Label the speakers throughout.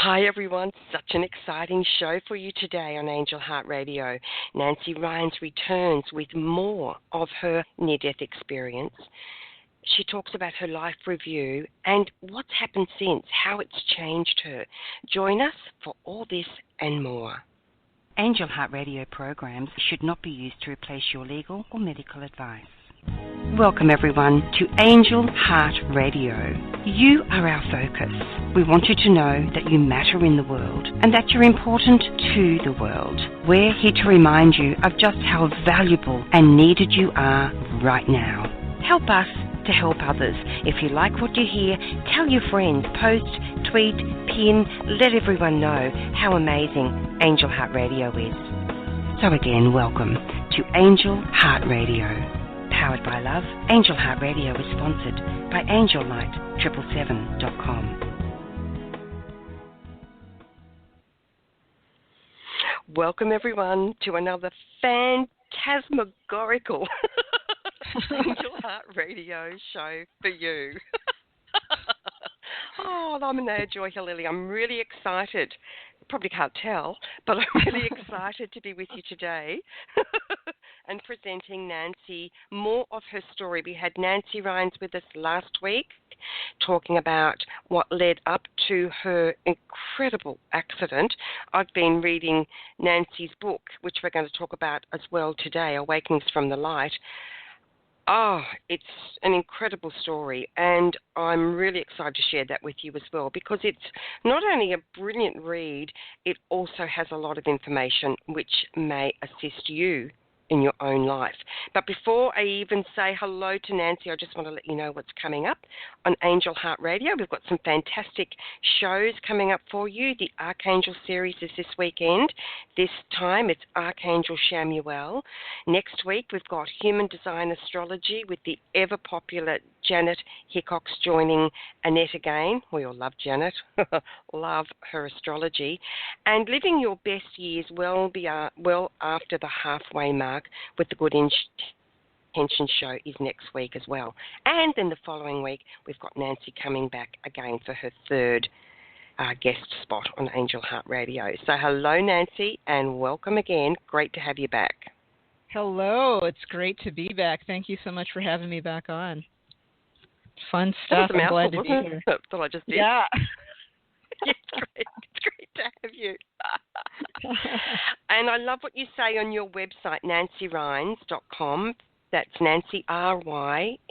Speaker 1: Hi everyone, such an exciting show for you today on Angel Heart Radio. Nancy Rynes returns with more of her near-death experience. She talks about her life review and what's happened since, how it's changed her. Join us for all this and more. Angel Heart Radio programs should not be used to replace your legal or medical advice. Welcome everyone to Angel Heart Radio. You are our focus. We want you to know that you matter in the world and that you're important to the world. We're here to remind you of just how valuable and needed you are right now. Help us to help others. If you like what you hear, tell your friends, post, tweet, pin, let everyone know how amazing Angel Heart Radio is. So again, welcome to Angel Heart Radio. Powered by love, Angel Heart Radio is sponsored by AngelLight777.com. Welcome everyone to another phantasmagorical Angel Heart Radio show for you. Oh, I'm Anayah Joy Halili. I'm really excited. Probably can't tell, but I'm really excited to be with you today and presenting Nancy more of her story. We had Nancy Rynes with us last week talking about what led up to her incredible accident. I've been reading Nancy's book, which we're going to talk about as well today, Awakenings from the Light. Oh, it's an incredible story, and I'm really excited to share that with you as well, because it's not only a brilliant read, it also has a lot of information which may assist you in your own life. But before I even say hello to Nancy, I just want to let you know what's coming up on Angel Heart Radio. We've got some fantastic shows coming up for you. The Archangel series is this weekend. This time it's Archangel Shamuel. Next week we've got Human Design Astrology with the ever-popular Janet Hickox joining Annette again. We all love Janet. Love her astrology. And Living Your Best Years well after the halfway mark with the Good Intention show is next week as well. And then the following week, we've got Nancy coming back again for her third guest spot on Angel Heart Radio. So hello, Nancy, and welcome again. Great to have you back.
Speaker 2: Hello. It's great to be back. Thank you so much for having me back on. Fun stuff. I'm glad to be here.
Speaker 1: That's what I just did.
Speaker 2: Yeah.
Speaker 1: It's great. It's great to have you. And I love what you say on your website, nancyrynes.com. That's Nancy, RYNES.com.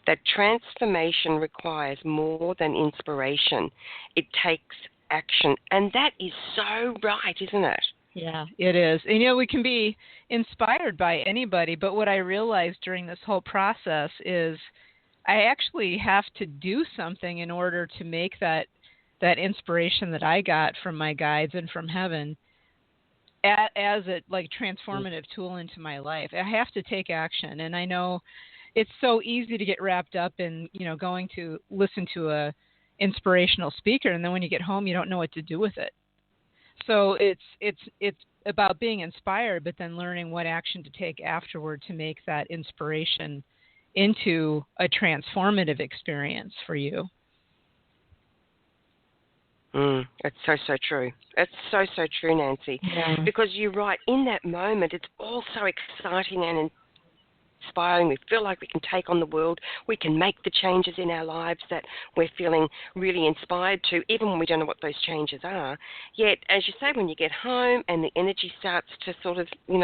Speaker 1: That transformation requires more than inspiration. It takes action. And that is so right, isn't it?
Speaker 2: Yeah, it is. And, we can be inspired by anybody, but what I realized during this whole process is I actually have to do something in order to make that inspiration that I got from my guides and from heaven as a transformative tool into my life. I have to take action, and I know it's so easy to get wrapped up in going to listen to a inspirational speaker, and then when you get home you don't know what to do with it. So it's about being inspired, but then learning what action to take afterward to make that inspiration into a transformative experience for you.
Speaker 1: It's so true. It's so true, Nancy.
Speaker 2: Yeah.
Speaker 1: Because you're right. In that moment, it's all so exciting and inspiring. We feel like we can take on the world. We can make the changes in our lives that we're feeling really inspired to, even when we don't know what those changes are. Yet, as you say, when you get home and the energy starts to sort of, thin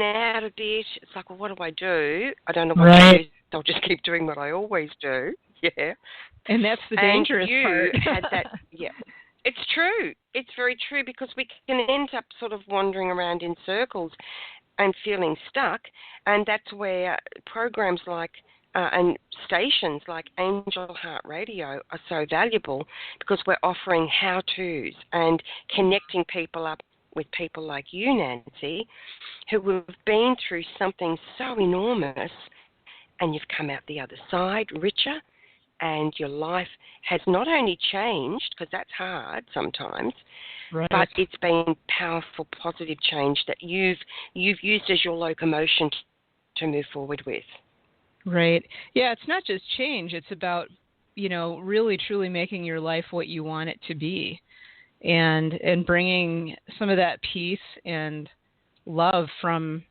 Speaker 1: out a bit, it's like, well, what do I do? I don't know what to do. I'll just keep doing what I always do. Yeah.
Speaker 2: And that's the dangerous part.
Speaker 1: And you had that, yeah. It's true. It's very true, because we can end up sort of wandering around in circles and feeling stuck, and that's where programs like and stations like Angel Heart Radio are so valuable, because we're offering how-tos and connecting people up with people like you, Nancy, who have been through something so enormous, and you've come out the other side richer, and your life has not only changed, because that's hard sometimes,
Speaker 2: right,
Speaker 1: but it's been powerful, positive change that you've used as your locomotion to move forward with.
Speaker 2: Right. Yeah, it's not just change. It's about really truly making your life what you want it to be, and bringing some of that peace and love from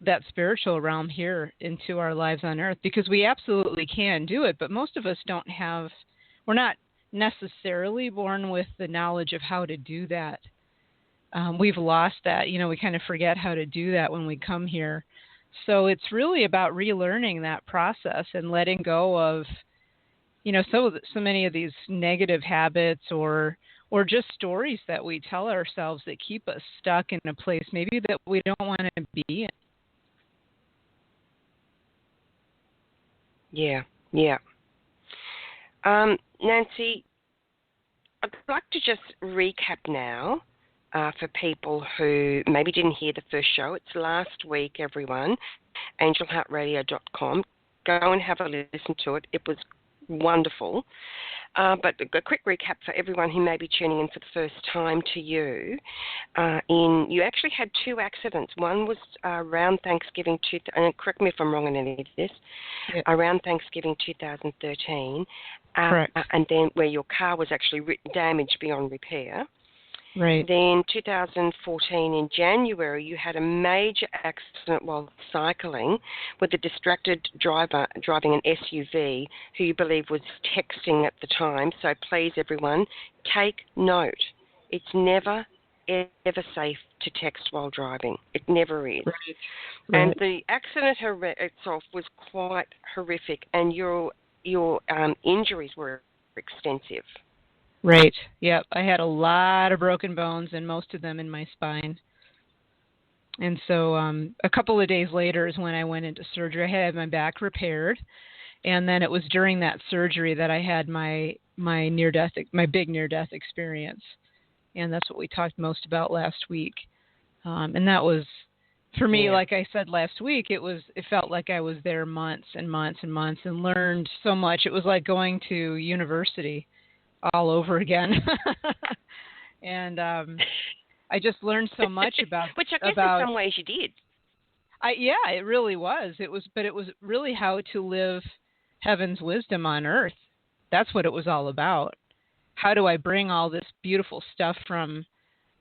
Speaker 2: that spiritual realm here into our lives on earth, because we absolutely can do it, but most of us we're not necessarily born with the knowledge of how to do that. We've lost that. We kind of forget how to do that when we come here. So it's really about relearning that process and letting go of, so many of these negative habits or just stories that we tell ourselves that keep us stuck in a place maybe that we don't want to be in.
Speaker 1: Yeah. Nancy, I'd like to just recap now for people who maybe didn't hear the first show. It's last week, everyone, angelheartradio.com. Go and have a listen to it. It was wonderful. But a quick recap for everyone who may be tuning in for the first time to you. You actually had two accidents. One was around Thanksgiving, and correct me if I'm wrong in any of this, around Thanksgiving 2013.
Speaker 2: Correct.
Speaker 1: And then where your car was actually damaged beyond repair.
Speaker 2: Right.
Speaker 1: Then 2014 in January, you had a major accident while cycling with a distracted driver driving an SUV who you believe was texting at the time. So please, everyone, take note. It's never, ever safe to text while driving. It never is.
Speaker 2: Right.
Speaker 1: And the accident itself was quite horrific, and your injuries were extensive.
Speaker 2: Right. Yep. I had a lot of broken bones, and most of them in my spine. And so a couple of days later is when I went into surgery. I had my back repaired, and then it was during that surgery that I had my big near-death experience, and that's what we talked most about last week. And that was, for me, like I said last week, it felt like I was there months and months and months and learned so much. It was like going to university all over again. And I just learned so much about
Speaker 1: which I guess in some ways you did.
Speaker 2: It really was. It was really how to live heaven's wisdom on earth. That's what it was all about. How do I bring all this beautiful stuff from,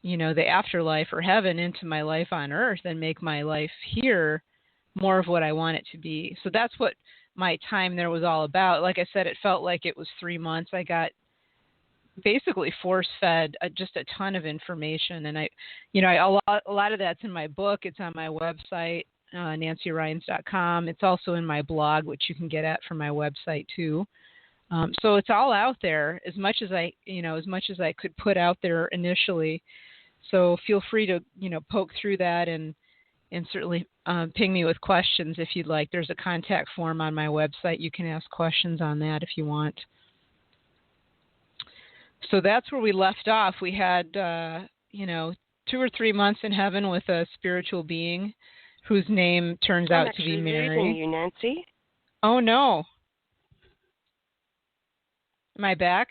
Speaker 2: the afterlife or heaven into my life on earth and make my life here more of what I want it to be? So that's what my time there was all about. Like I said, it felt like it was 3 months. I got basically force-fed just a ton of information, and a lot of that's in my book. It's on my website, nancyrynes.com. It's also in my blog, which you can get at from my website too. So it's all out there, as much as I could put out there initially. So feel free to poke through that and certainly ping me with questions if you'd like. There's a contact form on my website. You can ask questions on that if you want. So that's where we left off. We had, 2 or 3 months in heaven with a spiritual being whose name turns out to be Mary.
Speaker 1: I'm actually losing you, Nancy.
Speaker 2: Oh, no. Am I back?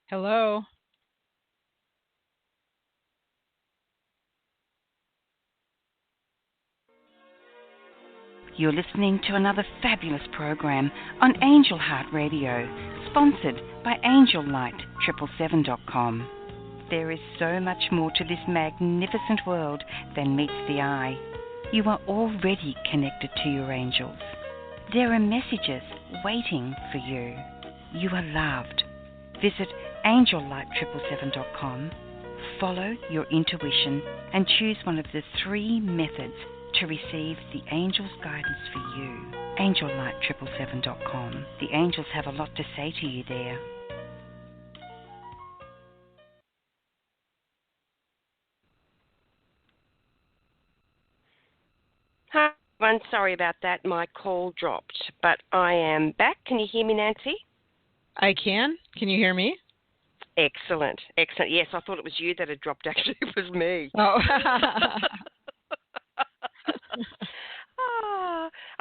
Speaker 2: Hello?
Speaker 3: You're listening to another fabulous program on Angel Heart Radio, sponsored by AngelLight777.com. There is so much more to this magnificent world than meets the eye. You are already connected to your angels. There are messages waiting for you. You are loved. Visit AngelLight777.com, follow your intuition, and choose one of the 3 methods to receive the angels' guidance for you. AngelLight777.com. The angels have a lot to say to you there.
Speaker 1: Hi, everyone. Sorry about that. My call dropped, but I am back. Can you hear me, Nancy?
Speaker 2: I can. Can you hear me?
Speaker 1: Excellent. Yes, I thought it was you that had dropped. Actually, it was me.
Speaker 2: Oh.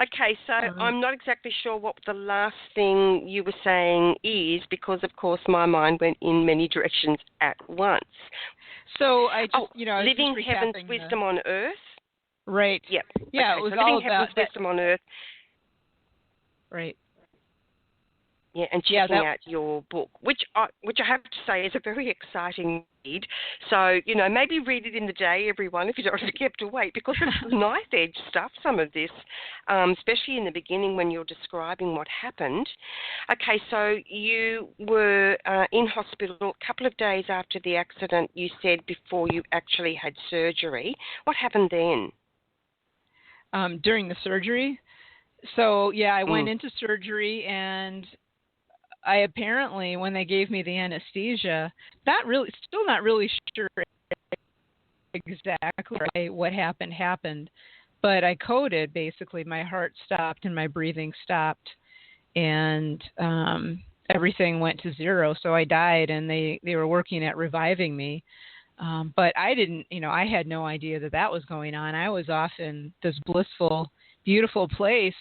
Speaker 1: Okay, so I'm not exactly sure what the last thing you were saying is, because, of course, my mind went in many directions at once.
Speaker 2: So I just,
Speaker 1: living heaven's wisdom on earth.
Speaker 2: Right.
Speaker 1: Yep.
Speaker 2: Yeah,
Speaker 1: okay,
Speaker 2: it was
Speaker 1: so
Speaker 2: all
Speaker 1: living
Speaker 2: about
Speaker 1: heaven's wisdom on earth.
Speaker 2: Right.
Speaker 1: Yeah, and checking out your book, which I have to say is a very exciting read. So, maybe read it in the day, everyone, if you don't want to be kept awake, because it's knife edge stuff, some of this, especially in the beginning when you're describing what happened. Okay, so you were in hospital a couple of days after the accident, you said, before you actually had surgery. What happened then?
Speaker 2: During the surgery? So, yeah, I went into surgery, and I apparently, when they gave me the anesthesia, still not really sure exactly what happened, but I coded. Basically, my heart stopped and my breathing stopped, and everything went to zero. So I died, and they were working at reviving me. But I didn't, I had no idea that was going on. I was off in this blissful, beautiful place,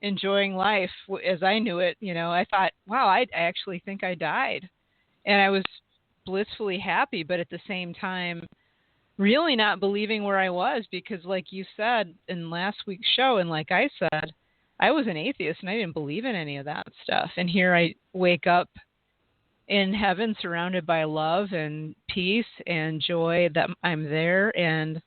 Speaker 2: enjoying life as I knew it. I thought, wow, I actually think I died. And I was blissfully happy, but at the same time, really not believing where I was, because like you said in last week's show, and like I said, I was an atheist and I didn't believe in any of that stuff. And here I wake up in heaven surrounded by love and peace and joy that I'm there, and,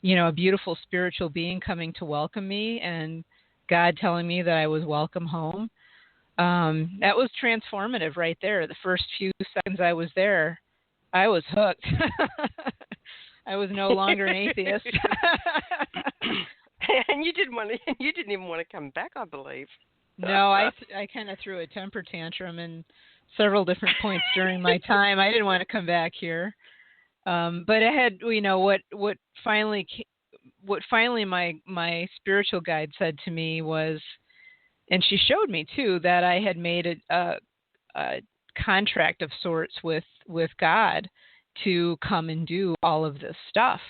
Speaker 2: a beautiful spiritual being coming to welcome me, and God telling me that I was welcome home. That was transformative right there. The first few seconds I was there, I was hooked. I was no longer an atheist.
Speaker 1: And you didn't even want to come back, I believe.
Speaker 2: No, I kind of threw a temper tantrum in several different points during my time. I didn't want to come back here. But I had, what finally my spiritual guide said to me was, and she showed me too, that I had made a contract of sorts with God to come and do all of this stuff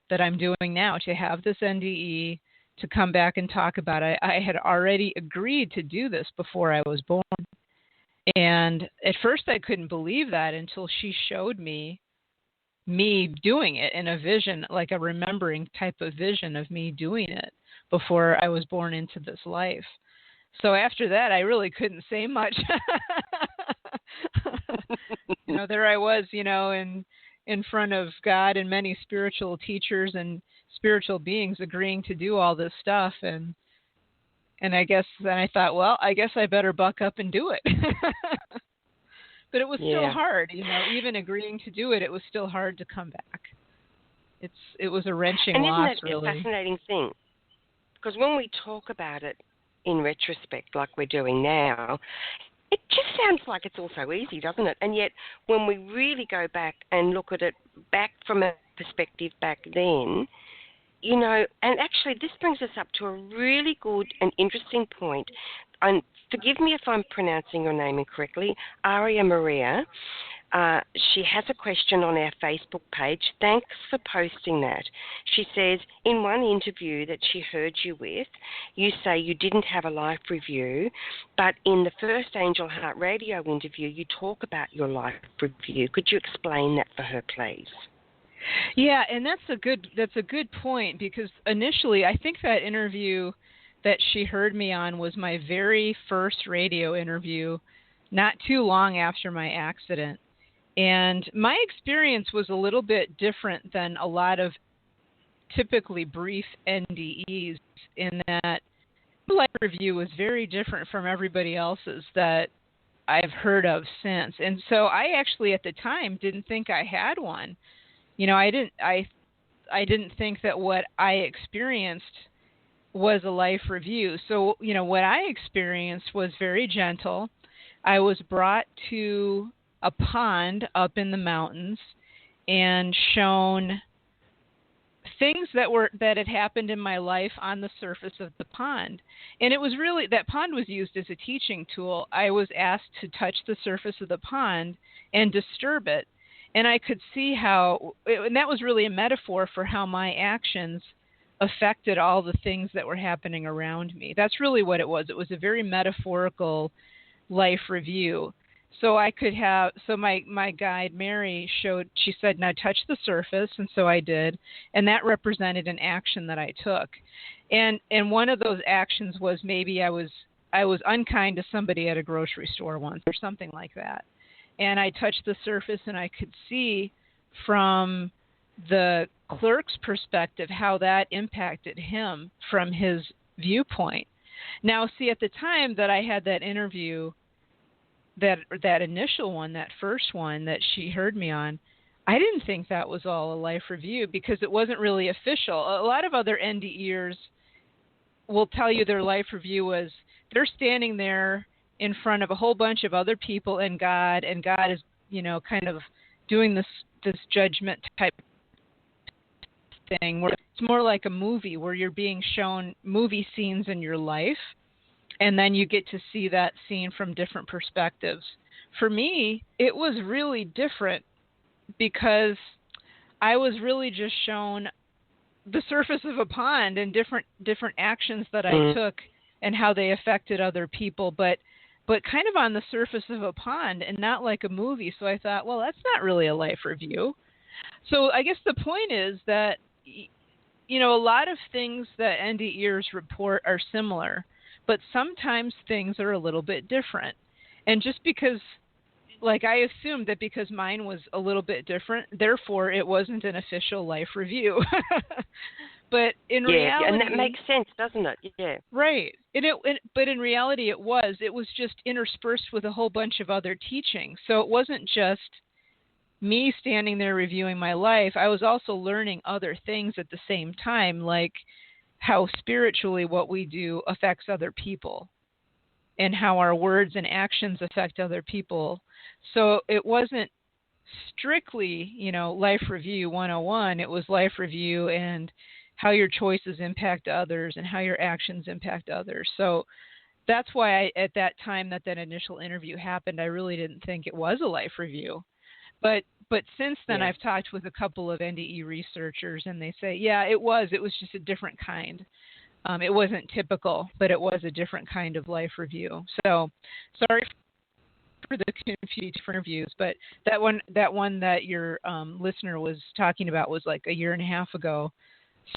Speaker 2: that I'm doing now, to have this NDE, to come back and talk about it. I had already agreed to do this before I was born. And at first I couldn't believe that until she showed me doing it in a vision, like a remembering type of vision of me doing it before I was born into this life. So after that, I really couldn't say much. There I was, in front of God and many spiritual teachers and spiritual beings agreeing to do all this stuff. And I guess then I thought, well, I guess I better buck up and do it. But it was still hard, even agreeing to do it, it was still hard to come back. It was a wrenching loss, really.
Speaker 1: And isn't that a fascinating thing? Because when we talk about it in retrospect, like we're doing now, it just sounds like it's all so easy, doesn't it? And yet, when we really go back and look at it back from a perspective back then, and actually this brings us up to a really good and interesting point. And forgive me if I'm pronouncing your name incorrectly, Aria Maria. She has a question on our Facebook page. Thanks for posting that. She says, in one interview that she heard you with, you say you didn't have a life review, but in the first Angel Heart Radio interview, you talk about your life review. Could you explain that for her, please?
Speaker 2: Yeah, and that's a good point, because initially I think that interview that she heard me on was my very first radio interview, not too long after my accident. And my experience was a little bit different than a lot of typically brief NDEs, in that my life review was very different from everybody else's that I've heard of since. And so I actually at the time didn't think I had one. I didn't think that what I experienced was a life review. So, what I experienced was very gentle. I was brought to a pond up in the mountains and shown things that had happened in my life on the surface of the pond. And it was really, that pond was used as a teaching tool. I was asked to touch the surface of the pond and disturb it. And I could see and that was really a metaphor for how my actions affected all the things that were happening around me. That's really what it was. It was a very metaphorical life review. So my guide, Mary, she said, now touch the surface. And so I did. And that represented an action that I took. And one of those actions was maybe I was I was unkind to somebody at a grocery store once or something like that. And I touched the surface and I could see from the clerk's perspective how that impacted him from his viewpoint. Now, see, at the time that I had that interview, that initial one, that first one that she heard me on, I didn't think that was all a life review because it wasn't really official. A lot of other NDErs will tell you their life review was they're standing there in front of a whole bunch of other people and God is, kind of doing this judgment type thing where it's more like a movie where you're being shown movie scenes in your life and then you get to see that scene from different perspectives. For me, it was really different because I was really just shown the surface of a pond and different actions that I took and how they affected other people, but kind of on the surface of a pond and not like a movie. So I thought, well, that's not really a life review. So I guess the point is that, a lot of things that NDErs report are similar, but sometimes things are a little bit different. And just because, I assumed that because mine was a little bit different, therefore it wasn't an official life review. But in reality,
Speaker 1: and that makes sense, doesn't it? Yeah.
Speaker 2: Right. But in reality, it was just interspersed with a whole bunch of other teachings. So it wasn't just me standing there reviewing my life. I was also learning other things at the same time, like how spiritually what we do affects other people and how our words and actions affect other people. So it wasn't strictly, life review 101. It was life review and how your choices impact others and how your actions impact others. So that's why at that time that initial interview happened, I really didn't think it was a life review. But since then, I've talked with a couple of NDE researchers, and they say, it was just a different kind. It wasn't typical, but it was a different kind of life review. So sorry for the confusing interviews, but that one that your listener was talking about was like a year and a half ago.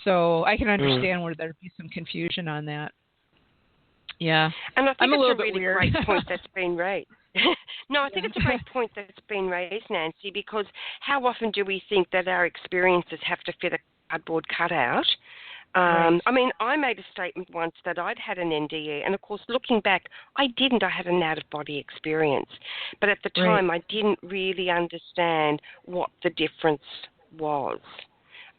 Speaker 2: So I can understand where there'd be some confusion on that. Yeah.
Speaker 1: And I think
Speaker 2: I'm
Speaker 1: it's
Speaker 2: a little
Speaker 1: a really great point that's been raised. No, I think it's a great point that's been raised, Nancy, because how often do we think that our experiences have to fit a cardboard cutout?
Speaker 2: Right.
Speaker 1: I mean, I made a statement once that I'd had an NDE, and of course, looking back, I didn't. I had an out-of-body experience. But at the time, I didn't really understand what the difference was.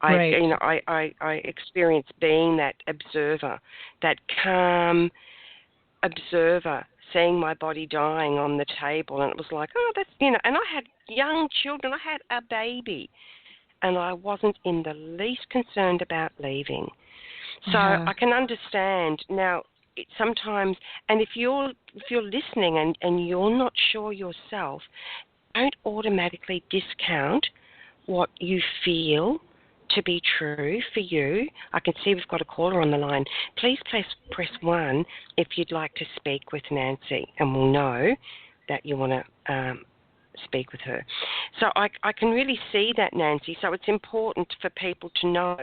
Speaker 1: I experienced being that observer, that calm observer, seeing my body dying on the table, and it was like, and I had young children, I had a baby, and I wasn't in the least concerned about leaving. So I can understand now. Sometimes, and if you're listening and you're not sure yourself, don't automatically discount what you feel to be true for you. I can see we've got a caller on the line. Please press 1 if you'd like to speak with Nancy, and we'll know that you want to speak with her. So I can really see that, Nancy. So it's important for people to know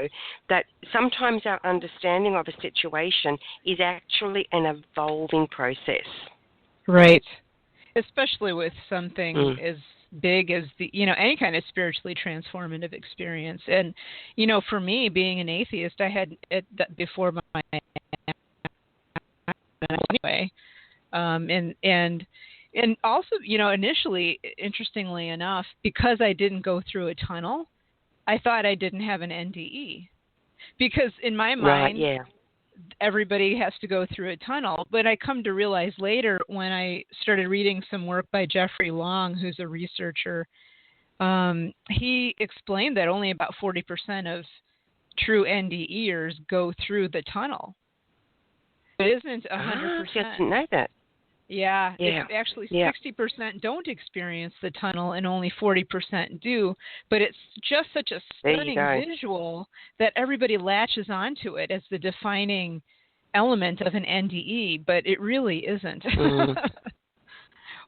Speaker 1: that sometimes our understanding of a situation is actually an evolving process.
Speaker 2: Right. Especially with something as big as any kind of spiritually transformative experience. And, for me, being an atheist, I had before my anyway, and also, initially, interestingly enough, because I didn't go through a tunnel, I thought I didn't have an NDE, because in my mind, everybody has to go through a tunnel. But I come to realize later, when I started reading some work by Jeffrey Long, who's a researcher, he explained that only about 40% of true NDEers go through the tunnel. It isn't 100%.
Speaker 1: I didn't know that.
Speaker 2: Yeah. It's actually 60% don't experience the tunnel and only 40% do. But it's just such a stunning visual that everybody latches onto it as the defining element of an NDE, but it really isn't.
Speaker 1: It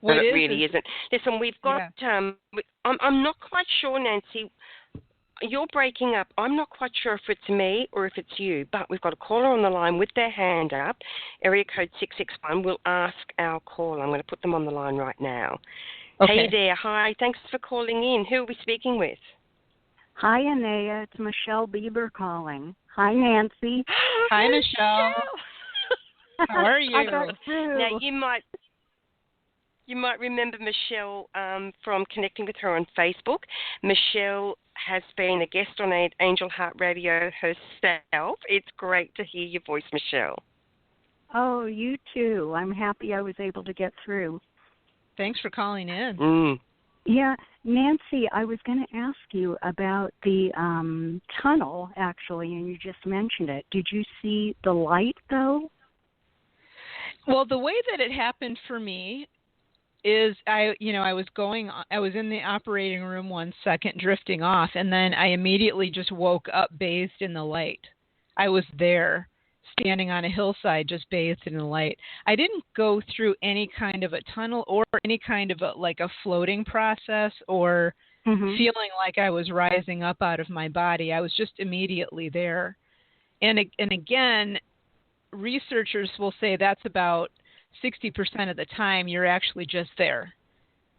Speaker 1: really isn't. Listen, we've got, I'm not quite sure, Nancy, You're breaking up. I'm not quite sure if it's me or if it's you, but we've got a caller on the line with their hand up. Area code 661. We'll ask our caller. I'm going to put them on the line right now.
Speaker 2: Okay.
Speaker 1: Hey there. Hi. Thanks for calling in. Who are we speaking with?
Speaker 4: Hi, Anayah. It's Michelle Bieber calling. Hi, Nancy.
Speaker 2: Hi, Michelle. How are you?
Speaker 4: I got through.
Speaker 1: Now, you might remember Michelle from connecting with her on Facebook. Michelle has been a guest on Angel Heart Radio herself. It's great to hear your voice, Michelle.
Speaker 4: Oh, you too. I'm happy I was able to get through.
Speaker 2: Thanks for calling in.
Speaker 4: Yeah, Nancy, I was going to ask you about the tunnel, actually, and you just mentioned it. Did you see the light, though?
Speaker 2: Well, the way that it happened for me is I was in the operating room 1 second drifting off, and then I immediately just woke up bathed in the light. I was there, standing on a hillside, just bathed in the light. I didn't go through any kind of a tunnel or any kind of a floating process or feeling like I was rising up out of my body. I was just immediately there. And again, researchers will say that's about 60% of the time you're actually just there.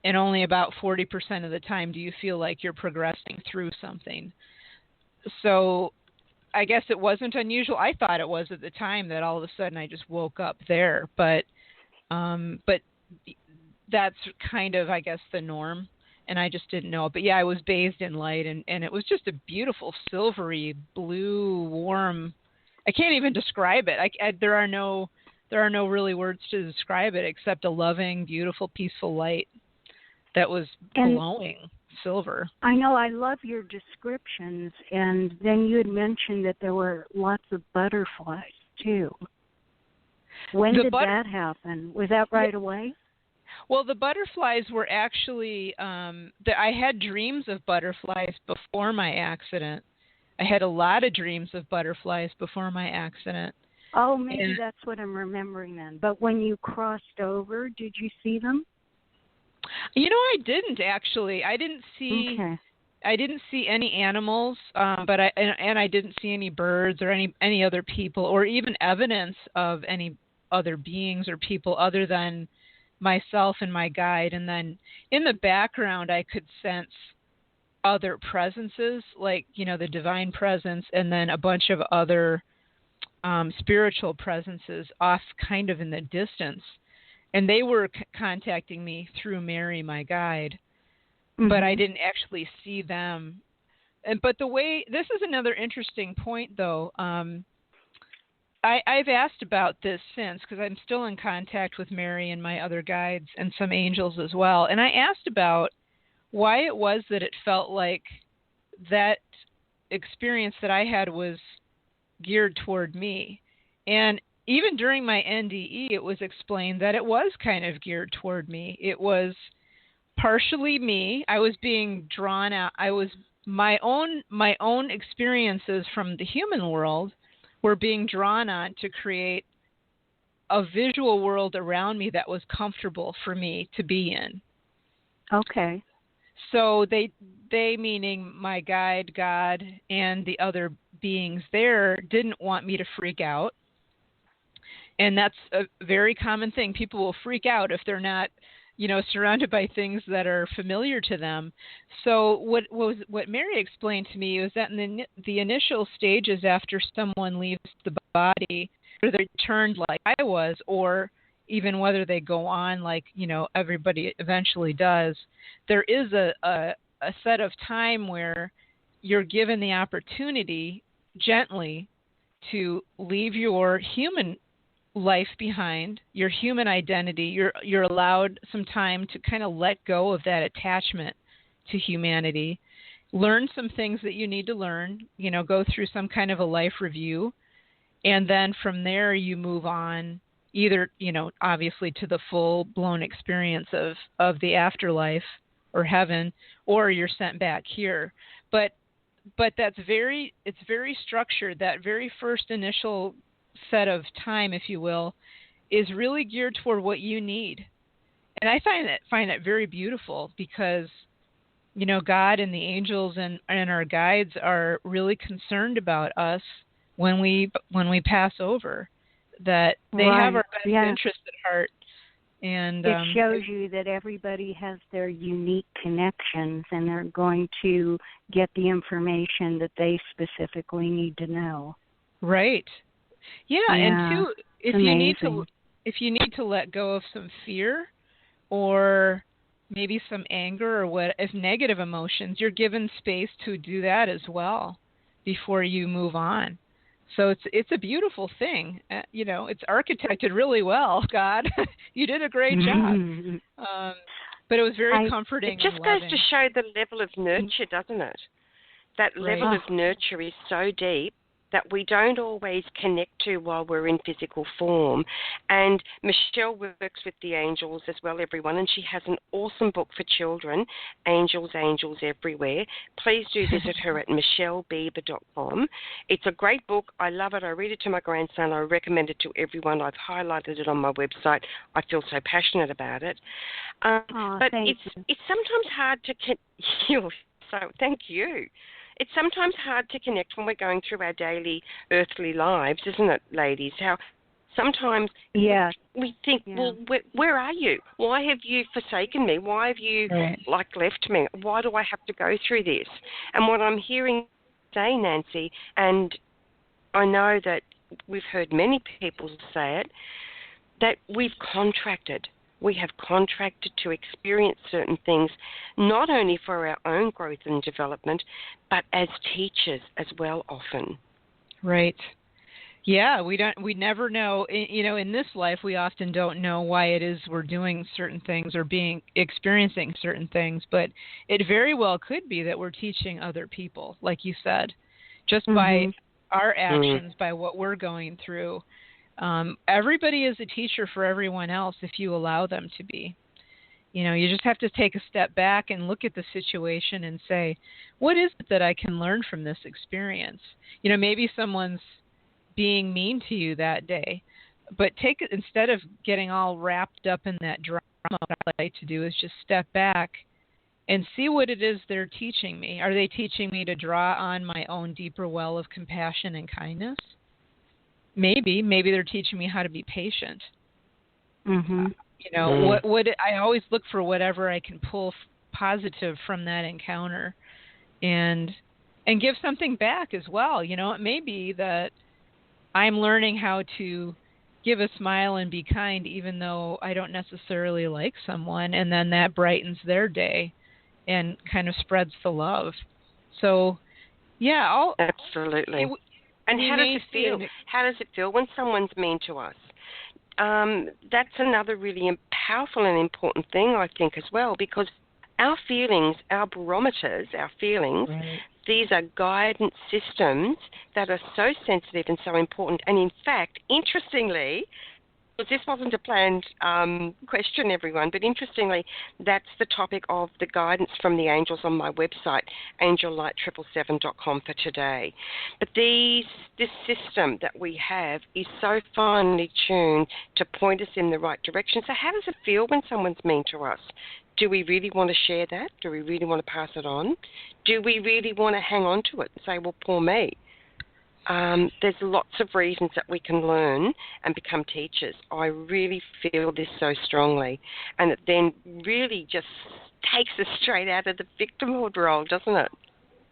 Speaker 2: And only about 40% of the time do you feel like you're progressing through something. So I guess it wasn't unusual. I thought it was at the time that all of a sudden I just woke up there. But that's kind of, I guess, the norm. And I just didn't know. But yeah, I was bathed in light, and it was just a beautiful, silvery, blue, warm. I can't even describe it. There are no really words to describe it except a loving, beautiful, peaceful light that was glowing silver.
Speaker 4: I know, I love your descriptions, and then you had mentioned that there were lots of butterflies, too. When did that happen? Was that right away?
Speaker 2: Well, the butterflies were actually, I had dreams of butterflies before my accident. I had a lot of dreams of butterflies before my accident.
Speaker 4: Oh, maybe that's what I'm remembering then. But when you crossed over, did you see them?
Speaker 2: I didn't actually. I didn't see. Okay. I didn't see any animals, but I didn't see any birds or any other people or even evidence of any other beings or people other than myself and my guide. And then in the background, I could sense other presences, like the divine presence, and then a bunch of other spiritual presences off kind of in the distance. And they were contacting me through Mary, my guide, but I didn't actually see them. But this is another interesting point, though. I've asked about this since, because I'm still in contact with Mary and my other guides and some angels as well. And I asked about why it was that it felt like that experience that I had was geared toward me. And even during my NDE, it was explained that it was kind of geared toward me. It was partially me. I was being drawn out. My own experiences from the human world were being drawn on to create a visual world around me that was comfortable for me to be in.
Speaker 4: Okay.
Speaker 2: So they meaning my guide, God, and the other beings there didn't want me to freak out. And that's a very common thing. People will freak out if they're not, surrounded by things that are familiar to them. So what Mary explained to me was that in the initial stages after someone leaves the body, whether they're turned like I was, or even whether they go on like, everybody eventually does, there is a set of time where you're given the opportunity gently to leave your human life behind, your human identity. You're allowed some time to kind of let go of that attachment to humanity, learn some things that you need to learn, go through some kind of a life review, and then from there you move on either, obviously to the full-blown experience of the afterlife or heaven, or you're sent back here. But it's very structured. That very first initial set of time, if you will, is really geared toward what you need. And I find it very beautiful, because God and the angels and our guides are really concerned about us when we pass over, that they have our best interest at heart. And
Speaker 4: it shows you that everybody has their unique connections, and they're going to get the information that they specifically need to know.
Speaker 2: Right. Yeah, and two, if you need to let go of some fear or maybe some anger or if negative emotions, you're given space to do that as well before you move on. So it's a beautiful thing. It's architected really well, God. You did a great job. But it was very comforting.
Speaker 1: It just goes to show the level of nurture, doesn't it? That level of nurture is so deep that we don't always connect to while we're in physical form. And Michelle works with the angels as well, everyone, and she has an awesome book for children, Angels, Angels Everywhere. Please do visit her at michellebieber.com. It's a great book. I love it. I read it to my grandson. I recommend it to everyone. I've highlighted it on my website. I feel so passionate about it. But it's sometimes hard to so thank you. It's sometimes hard to connect when we're going through our daily earthly lives, isn't it, ladies? How sometimes we think, well, where are you? Why have you forsaken me? Why have you, left me? Why do I have to go through this? And what I'm hearing say, Nancy, and I know that we've heard many people say it, that we've contracted. We have contracted to experience certain things, not only for our own growth and development, but as teachers as well often.
Speaker 2: Right. Yeah, we never know. In this life, we often don't know why it is we're doing certain things or experiencing certain things, but it very well could be that we're teaching other people, like you said, just by our actions, by what we're going through. Everybody is a teacher for everyone else if you allow them to be. You just have to take a step back and look at the situation and say, what is it that I can learn from this experience? Maybe someone's being mean to you that day, but instead of getting all wrapped up in that drama, what I like to do is just step back and see what it is they're teaching me. Are they teaching me to draw on my own deeper well of compassion and kindness? Maybe they're teaching me how to be patient. I always look for whatever I can pull positive from that encounter, and give something back as well. It may be that I'm learning how to give a smile and be kind, even though I don't necessarily like someone, and then that brightens their day, and kind of spreads the love. So,
Speaker 1: absolutely. And how does it feel? How does it feel when someone's mean to us? That's another really powerful and important thing, I think, as well, because our feelings, our barometers, our feelings, these are guidance systems that are so sensitive and so important. And in fact, interestingly, because this wasn't a planned question, everyone, but interestingly, that's the topic of the guidance from the angels on my website, angellight777.com for today. But this system that we have is so finely tuned to point us in the right direction. So how does it feel when someone's mean to us? Do we really want to share that? Do we really want to pass it on? Do we really want to hang on to it and say, well, poor me? There's lots of reasons that we can learn and become teachers. I really feel this so strongly. And it then really just takes us straight out of the victimhood role, doesn't it?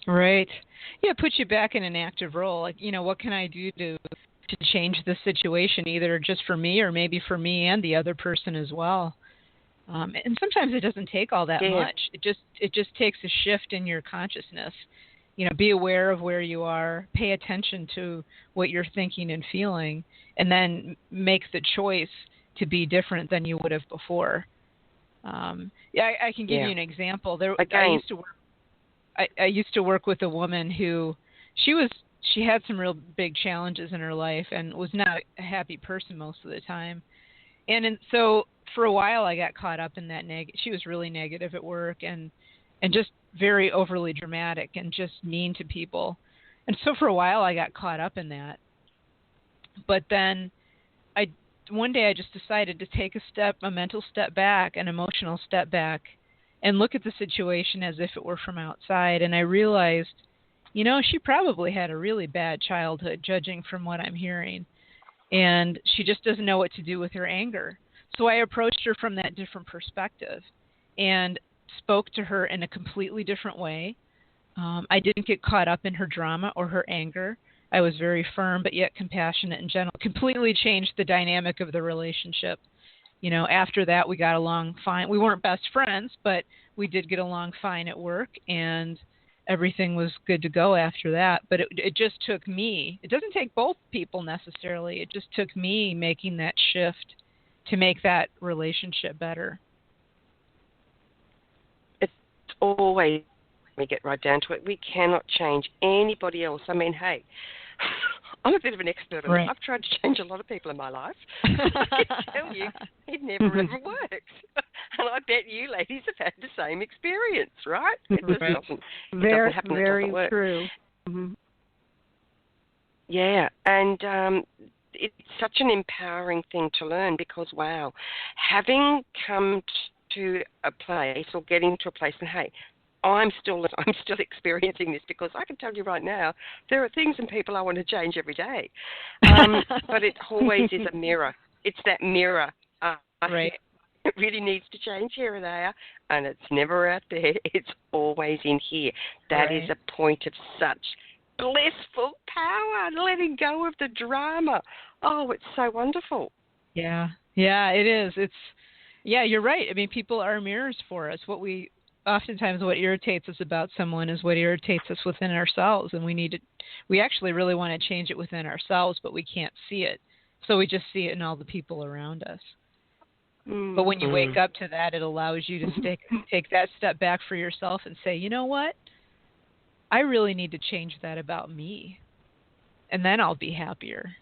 Speaker 2: Right. Yeah, it puts you back in an active role. Like, what can I do to change the situation, either just for me or maybe for me and the other person as well. And sometimes it doesn't take all that much. It just takes a shift in your consciousness. Be aware of where you are, pay attention to what you're thinking and feeling, and then make the choice to be different than you would have before. I can give you an example. I used to work with a woman who she had some real big challenges in her life and was not a happy person most of the time. So for a while I got caught up in that she was really negative at work and just very overly dramatic and just mean to people. And so for a while I got caught up in that. But then one day I just decided to take a mental step back, an emotional step back, and look at the situation as if it were from outside. And I realized, she probably had a really bad childhood, judging from what I'm hearing. And she just doesn't know what to do with her anger. So I approached her from that different perspective and spoke to her in a completely different way. I didn't get caught up in her drama or her anger. I was very firm, but yet compassionate and gentle. Completely changed the dynamic of the relationship. After that, we got along fine. We weren't best friends, but we did get along fine at work, and everything was good to go after that. But it just took me. It doesn't take both people necessarily. It just took me making that shift to make that relationship better.
Speaker 1: It's always, we get right down to it, we cannot change anybody else. I mean, hey, I'm a bit of an expert on
Speaker 2: right.
Speaker 1: it. I've tried to change a lot of people in my life. I can tell you, it never ever works. And I bet you ladies have had the same experience, right? It just
Speaker 2: right.
Speaker 1: doesn't happen.
Speaker 4: Very
Speaker 1: it doesn't work.
Speaker 4: true. Mm-hmm.
Speaker 1: Yeah, and it's such an empowering thing to learn because, wow, having come to a place or getting to a place and, hey, I'm still experiencing this because I can tell you right now there are things and people I want to change every day. But it always is a mirror. It's that mirror.
Speaker 2: Right.
Speaker 1: It really needs to change here and there, and it's never out there. It's always in here. That
Speaker 2: right.
Speaker 1: is a point of such blissful power, letting go of the drama. Oh, it's so wonderful.
Speaker 2: Yeah, it is. You're right. I mean, people are mirrors for us. Oftentimes what irritates us about someone is what irritates us within ourselves, and we actually really want to change it within ourselves, but we can't see it. So we just see it in all the people around us. But when you wake up to that, it allows you to take that step back for yourself and say, you know what? I really need to change that about me, and then I'll be happier.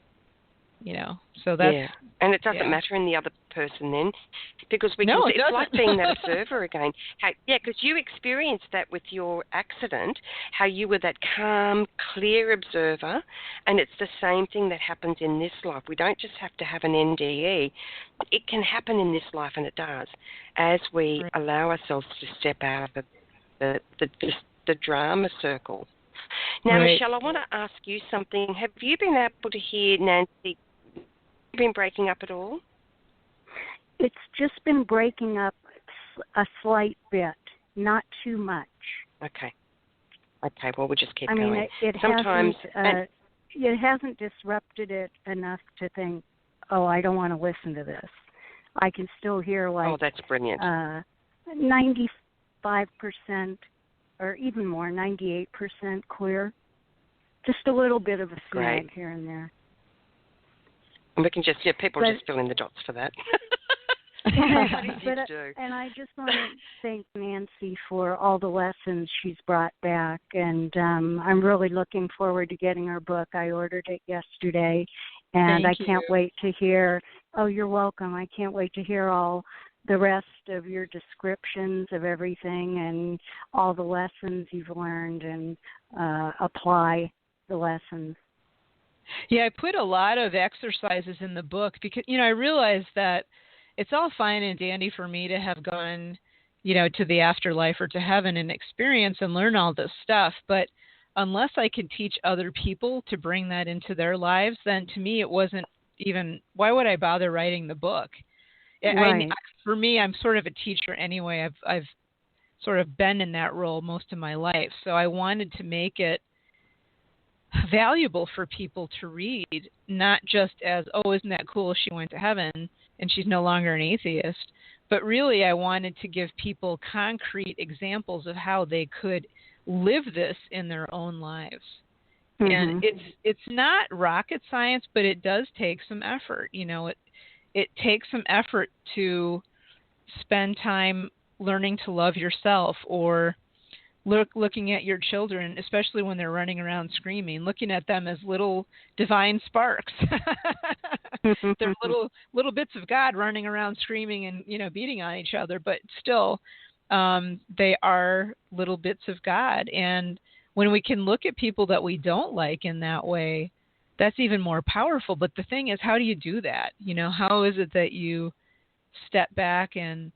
Speaker 2: So that's...
Speaker 1: Yeah, and it doesn't matter in the other person then, because it's like being that observer again. Because you experienced that with your accident, how you were that calm, clear observer, and it's the same thing that happens in this life. We don't just have to have an NDE. It can happen in this life, and it does, as we allow ourselves to step out of the drama circle. Now, Michelle, I want to ask you something. Have you been able to hear Nancy been breaking up at all?
Speaker 4: It's just been breaking up a slight bit, not too much.
Speaker 1: Okay, well, we'll just keep
Speaker 4: going.
Speaker 1: I mean,
Speaker 4: it hasn't disrupted it enough to think, oh, I don't want to listen to this. I can still hear
Speaker 1: oh, that's brilliant.
Speaker 4: 95% or even more, 98% clear. Just a little bit of a snag here and there.
Speaker 1: And we can just, people just fill in the dots for that.
Speaker 4: And I just want to thank Nancy for all the lessons she's brought back, and I'm really looking forward to getting her book. I ordered it yesterday, and I can't wait to hear. Oh, you're welcome. I can't wait to hear all the rest of your descriptions of everything and all the lessons you've learned, and apply the lessons.
Speaker 2: Yeah, I put a lot of exercises in the book because, I realized that it's all fine and dandy for me to have gone, to the afterlife or to heaven and experience and learn all this stuff. But unless I can teach other people to bring that into their lives, then to me it wasn't even, why would I bother writing the book?
Speaker 4: Right.
Speaker 2: For me, I'm sort of a teacher anyway. I've sort of been in that role most of my life. So I wanted to make it valuable for people to read, not just as, oh, isn't that cool, she went to heaven and she's no longer an atheist, but really I wanted to give people concrete examples of how they could live this in their own lives. And it's not rocket science, but it does take some effort. It takes some effort to spend time learning to love yourself, or looking at your children, especially when they're running around screaming, looking at them as little divine sparks. They're little bits of God running around screaming and, beating on each other, but still they are little bits of God. And when we can look at people that we don't like in that way, that's even more powerful. But the thing is, how do you do that? How is it that you step back and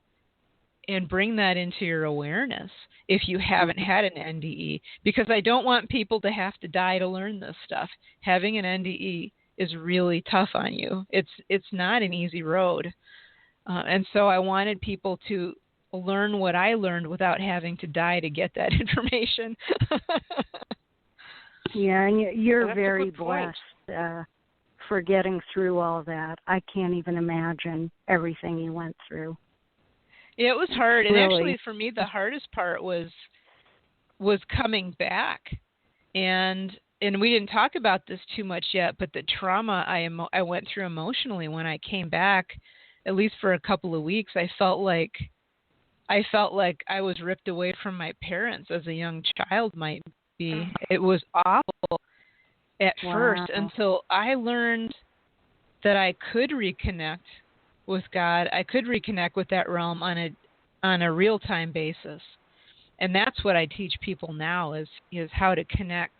Speaker 2: and bring that into your awareness if you haven't had an NDE, because I don't want people to have to die to learn this stuff. Having an NDE is really tough on you. It's not an easy road. And so I wanted people to learn what I learned without having to die to get that information.
Speaker 4: Yeah, and you're very
Speaker 1: point.
Speaker 4: blessed for getting through all that. I can't even imagine everything you went through.
Speaker 2: It was hard,
Speaker 4: Really.
Speaker 2: and actually for me the hardest part was coming back, and we didn't talk about this too much yet, but the trauma I went through emotionally when I came back, at least for a couple of weeks, I felt like I was ripped away from my parents as a young child might be. It was awful at first until I learned that I could reconnect with God. I could reconnect with that realm on a real-time basis. And that's what I teach people now is how to connect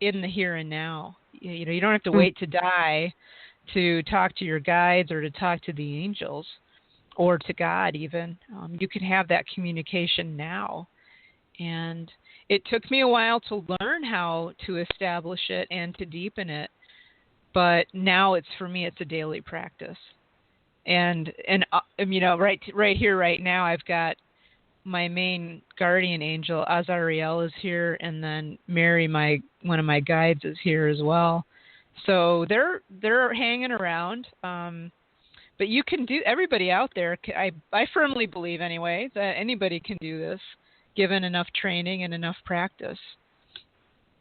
Speaker 2: in the here and now. You know, you don't have to wait to die to talk to your guides or to talk to the angels or to God even. You can have that communication now. And it took me a while to learn how to establish it and to deepen it. But now for me, it's a daily practice. And you know, right here, right now, I've got my main guardian angel, Azariel, is here, and then Mary, one of my guides, is here as well. So they're hanging around. But you can everybody out there, I firmly believe anyway, that anybody can do this, given enough training and enough practice.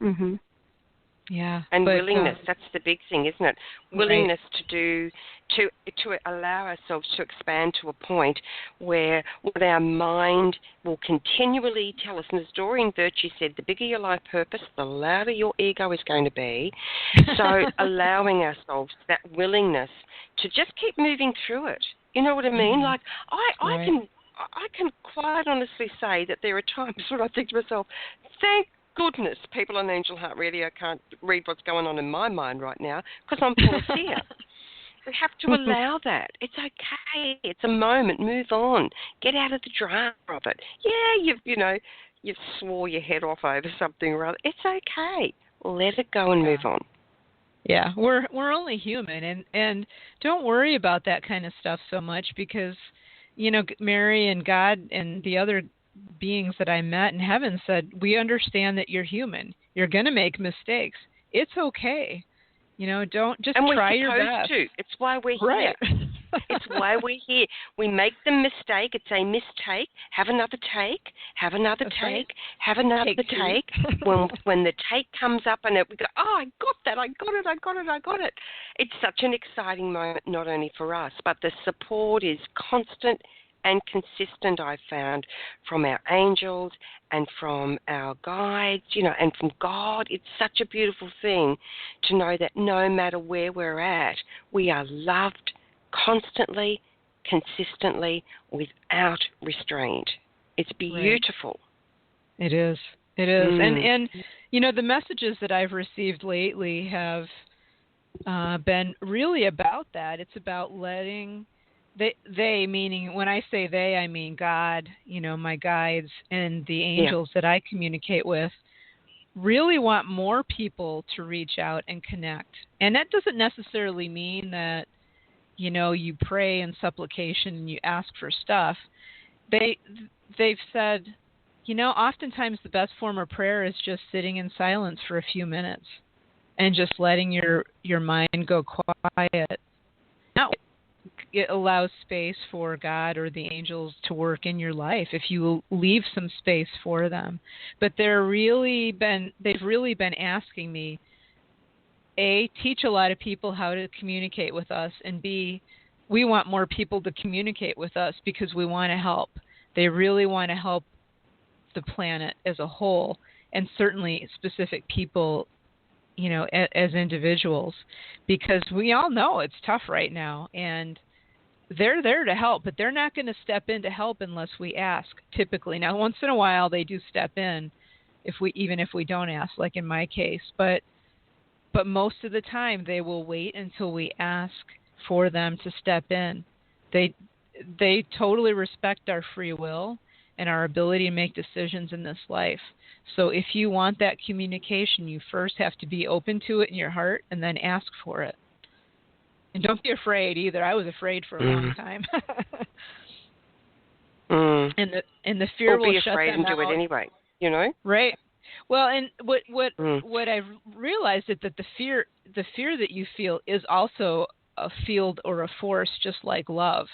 Speaker 4: Mhm.
Speaker 2: Yeah.
Speaker 1: And willingness, that's the big thing, isn't it? Willingness
Speaker 2: right.
Speaker 1: to allow ourselves to expand to a point where our mind will continually tell us, and as Doreen Virtue said, the bigger your life purpose, the louder your ego is going to be. So allowing ourselves that willingness to just keep moving through it. You know what I mean? Like I can quite honestly say that there are times when I think to myself, thank goodness people on Angel Heart Radio can't read what's going on in my mind right now because I'm full of fear. We have to allow that. It's okay. It's a moment. Move on. Get out of the drama of it. Yeah, you've swore your head off over something or other. It's okay. Let it go and move on.
Speaker 2: Yeah, we're only human, and don't worry about that kind of stuff so much because, you know, Mary and God and the other beings that I met in heaven said, we understand that you're human. You're going to make mistakes. It's okay. You know, don't just try your best.
Speaker 1: And we're supposed to. It's why we're
Speaker 2: here.
Speaker 1: It's why we're here. We make the mistake. It's a mistake. Have another take. Have another
Speaker 2: That's
Speaker 1: take.
Speaker 2: Right.
Speaker 1: Have another take. when the take comes up and we go, oh, I got that. I got it. It's such an exciting moment, not only for us, but the support is constant and consistent, I've found, from our angels and from our guides, you know, and from God. It's such a beautiful thing to know that no matter where we're at, we are loved constantly, consistently, without restraint. It's beautiful.
Speaker 2: Right. It is. And you know, the messages that I've received lately have been really about that. It's about letting they, meaning when I say they, I mean God, you know, my guides and the angels that I communicate with, really want more people to reach out and connect. And that doesn't necessarily mean that, you know, you pray in supplication and you ask for stuff. They've said, you know, oftentimes the best form of prayer is just sitting in silence for a few minutes and just letting your mind go quiet. It allows space for God or the angels to work in your life if you leave some space for them. But they've really been asking me, A, teach a lot of people how to communicate with us, and B, we want more people to communicate with us because we want to help. They really want to help the planet as a whole, and certainly specific people, you know, as individuals, because we all know it's tough right now, and they're there to help, but they're not going to step in to help unless we ask, typically. Now, once in a while, they do step in, even if we don't ask, like in my case, but most of the time, they will wait until we ask for them to step in. they totally respect our free will and our ability to make decisions in this life. So if you want that communication, you first have to be open to it in your heart and then ask for it. And don't be afraid either. I was afraid for a long time. And the fear will shut them out.
Speaker 1: Or be afraid and do it anyway, you know?
Speaker 2: Right. Well, and what I've realized is that the fear that you feel is also a field or a force, just like love.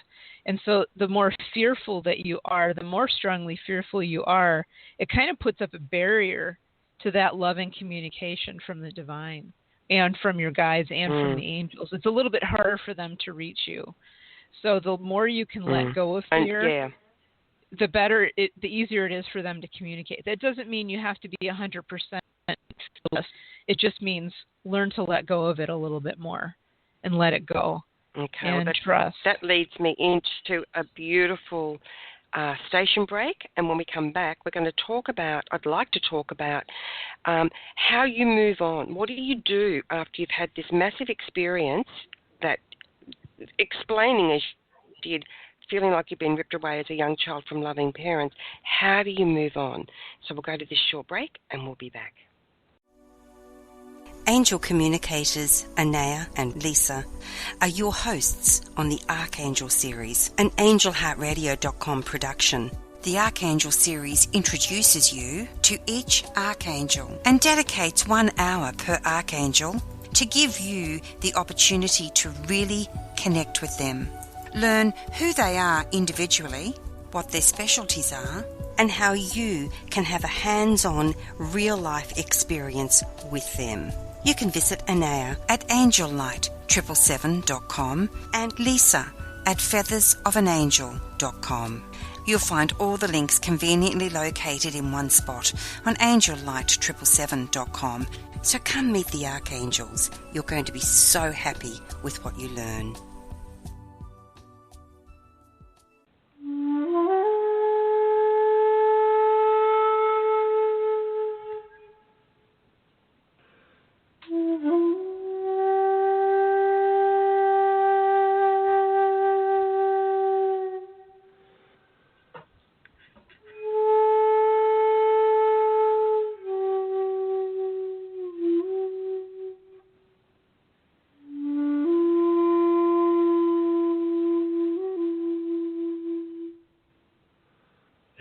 Speaker 2: And so the more fearful that you are, the more strongly fearful you are, it kind of puts up a barrier to that loving communication from the divine and from your guides and from the angels. It's a little bit harder for them to reach you. So the more you can let go of fear, the better, the easier it is for them to communicate. That doesn't mean you have to be 100% fearless. It just means learn to let go of it a little bit more and let it go.
Speaker 1: Okay,
Speaker 2: and trust.
Speaker 1: That leads me into a beautiful station break, and when we come back, I'd like to talk about how you move on. What do you do after you've had this massive experience, that explaining as you did, feeling like you've been ripped away as a young child from loving parents? How do you move on? So we'll go to this short break, and we'll be back.
Speaker 3: Angel communicators Anayah and Lisa are your hosts on the Archangel series, an angelheartradio.com production. The Archangel series introduces you to each Archangel and dedicates 1 hour per Archangel to give you the opportunity to really connect with them. Learn who they are individually, what their specialties are, and how you can have a hands-on, real-life experience with them. You can visit Anayah at angellight777.com and Lisa at feathersofanangel.com. You'll find all the links conveniently located in one spot on angellight777.com. So come meet the Archangels. You're going to be so happy with what you learn.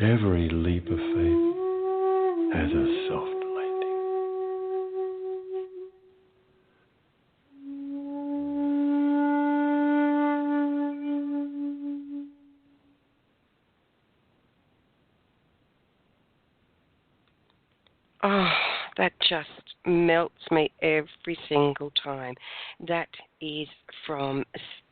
Speaker 5: Every leap of faith has a soft landing.
Speaker 1: Oh, that just melts me every single time. That is from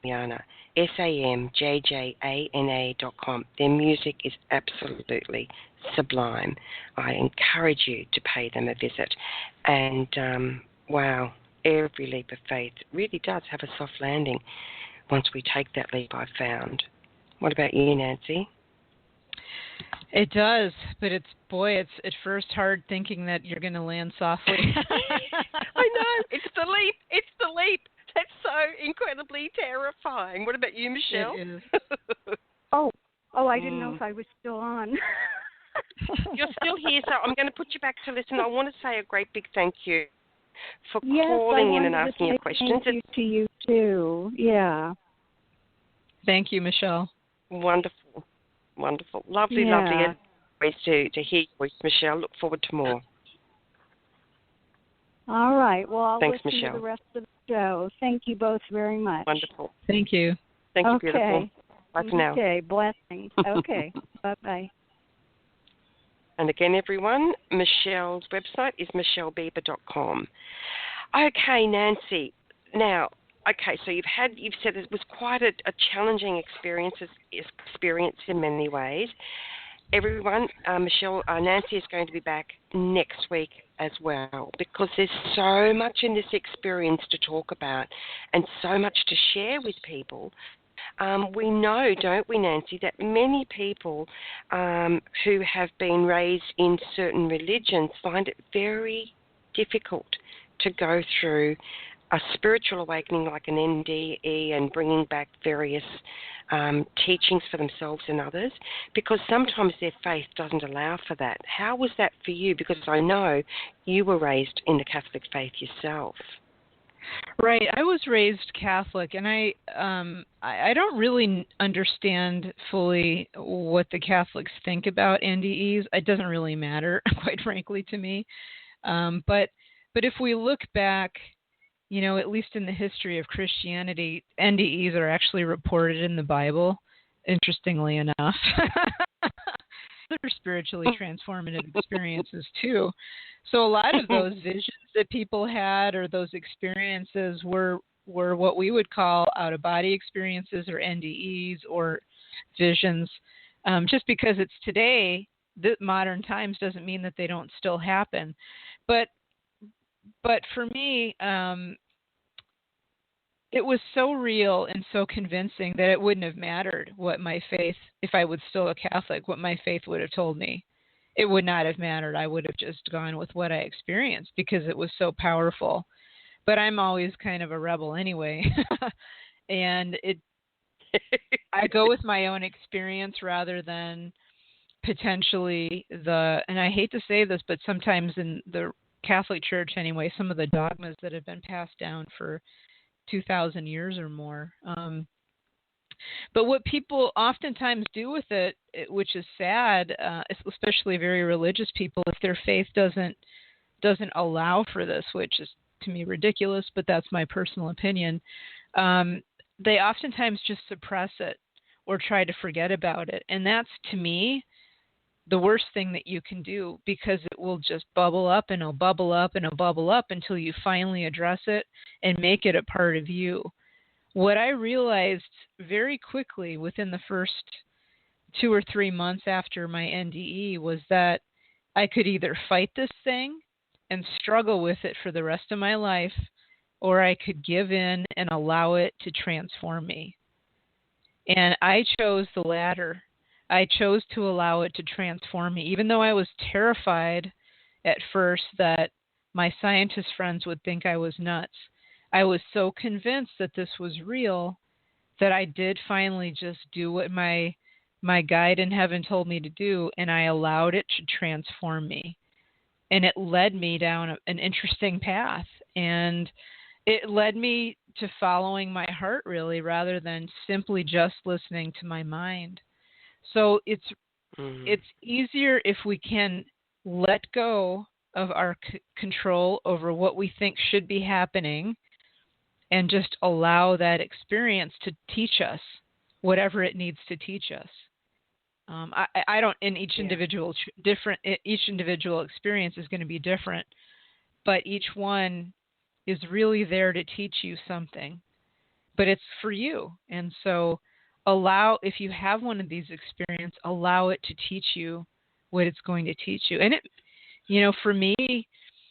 Speaker 1: Samjjana, SAMJJANA.com. Their music is absolutely sublime. I encourage you to pay them a visit. And wow, every leap of faith really does have a soft landing once we take that leap, I've found. What about you, Nancy?
Speaker 2: It does, but it's at first hard thinking that you're going to land softly.
Speaker 1: I know, it's the leap. That's so incredibly terrifying. What about you, Michelle?
Speaker 2: It is.
Speaker 4: Oh, I didn't know if I was still on.
Speaker 1: You're still here, so I'm going to put you back to listen. I want to say a great big thank you for calling in and asking your questions.
Speaker 4: Thank you to you too. Yeah.
Speaker 2: Thank you, Michelle.
Speaker 1: Wonderful. Lovely ways to hear your voice, Michelle. Look forward to more.
Speaker 4: All right. Well, I'll
Speaker 1: Thanks,
Speaker 4: listen
Speaker 1: Michelle.
Speaker 4: to the rest of the show. Thank you both very much.
Speaker 1: Wonderful.
Speaker 2: Thank you.
Speaker 1: Thank you, beautiful. Bye for now.
Speaker 4: Okay, blessings. Okay, bye-bye.
Speaker 1: And again, everyone, Michelle's website is michellebieber.com. Okay, Nancy. Now, so you've said it was quite a challenging experience in many ways. Everyone, Nancy is going to be back next week as well, because there's so much in this experience to talk about and so much to share with people. We know, don't we, Nancy, that many people who have been raised in certain religions find it very difficult to go through a spiritual awakening like an NDE and bringing back various teachings for themselves and others, because sometimes their faith doesn't allow for that. How was that for you? Because I know you were raised in the Catholic faith yourself.
Speaker 2: Right. I was raised Catholic, and I don't really understand fully what the Catholics think about NDEs. It doesn't really matter, quite frankly, to me. But if we look back, at least in the history of Christianity, NDEs are actually reported in the Bible, interestingly enough. They're spiritually transformative experiences too. So a lot of those visions that people had or those experiences were what we would call out-of-body experiences or NDEs or visions. Just because it's today, modern times, doesn't mean that they don't still happen. But for me, it was so real and so convincing that it wouldn't have mattered what my faith, if I was still a Catholic, what my faith would have told me. It would not have mattered. I would have just gone with what I experienced because it was so powerful. But I'm always kind of a rebel anyway. And I go with my own experience rather than potentially and I hate to say this, but sometimes in the Catholic Church anyway, some of the dogmas that have been passed down for 2,000 years or more. But what people oftentimes do with it, which is sad, especially very religious people, if their faith doesn't allow for this, which is to me ridiculous, but that's my personal opinion, they oftentimes just suppress it or try to forget about it. And that's, to me, the worst thing that you can do, because it will just bubble up and it'll bubble up and it'll bubble up until you finally address it and make it a part of you. What I realized very quickly within the first 2 or 3 months after my NDE was that I could either fight this thing and struggle with it for the rest of my life, or I could give in and allow it to transform me. And I chose the latter. I chose to allow it to transform me, even though I was terrified at first that my scientist friends would think I was nuts. I was so convinced that this was real that I did finally just do what my guide in heaven told me to do, and I allowed it to transform me. And it led me down an interesting path, and it led me to following my heart, really, rather than simply just listening to my mind. So it's easier if we can let go of our control over what we think should be happening and just allow that experience to teach us whatever it needs to teach us. I don't, in each individual each individual experience is going to be different, but each one is really there to teach you something, but it's for you. And so if you have one of these experiences, allow it to teach you what it's going to teach you. And it, for me,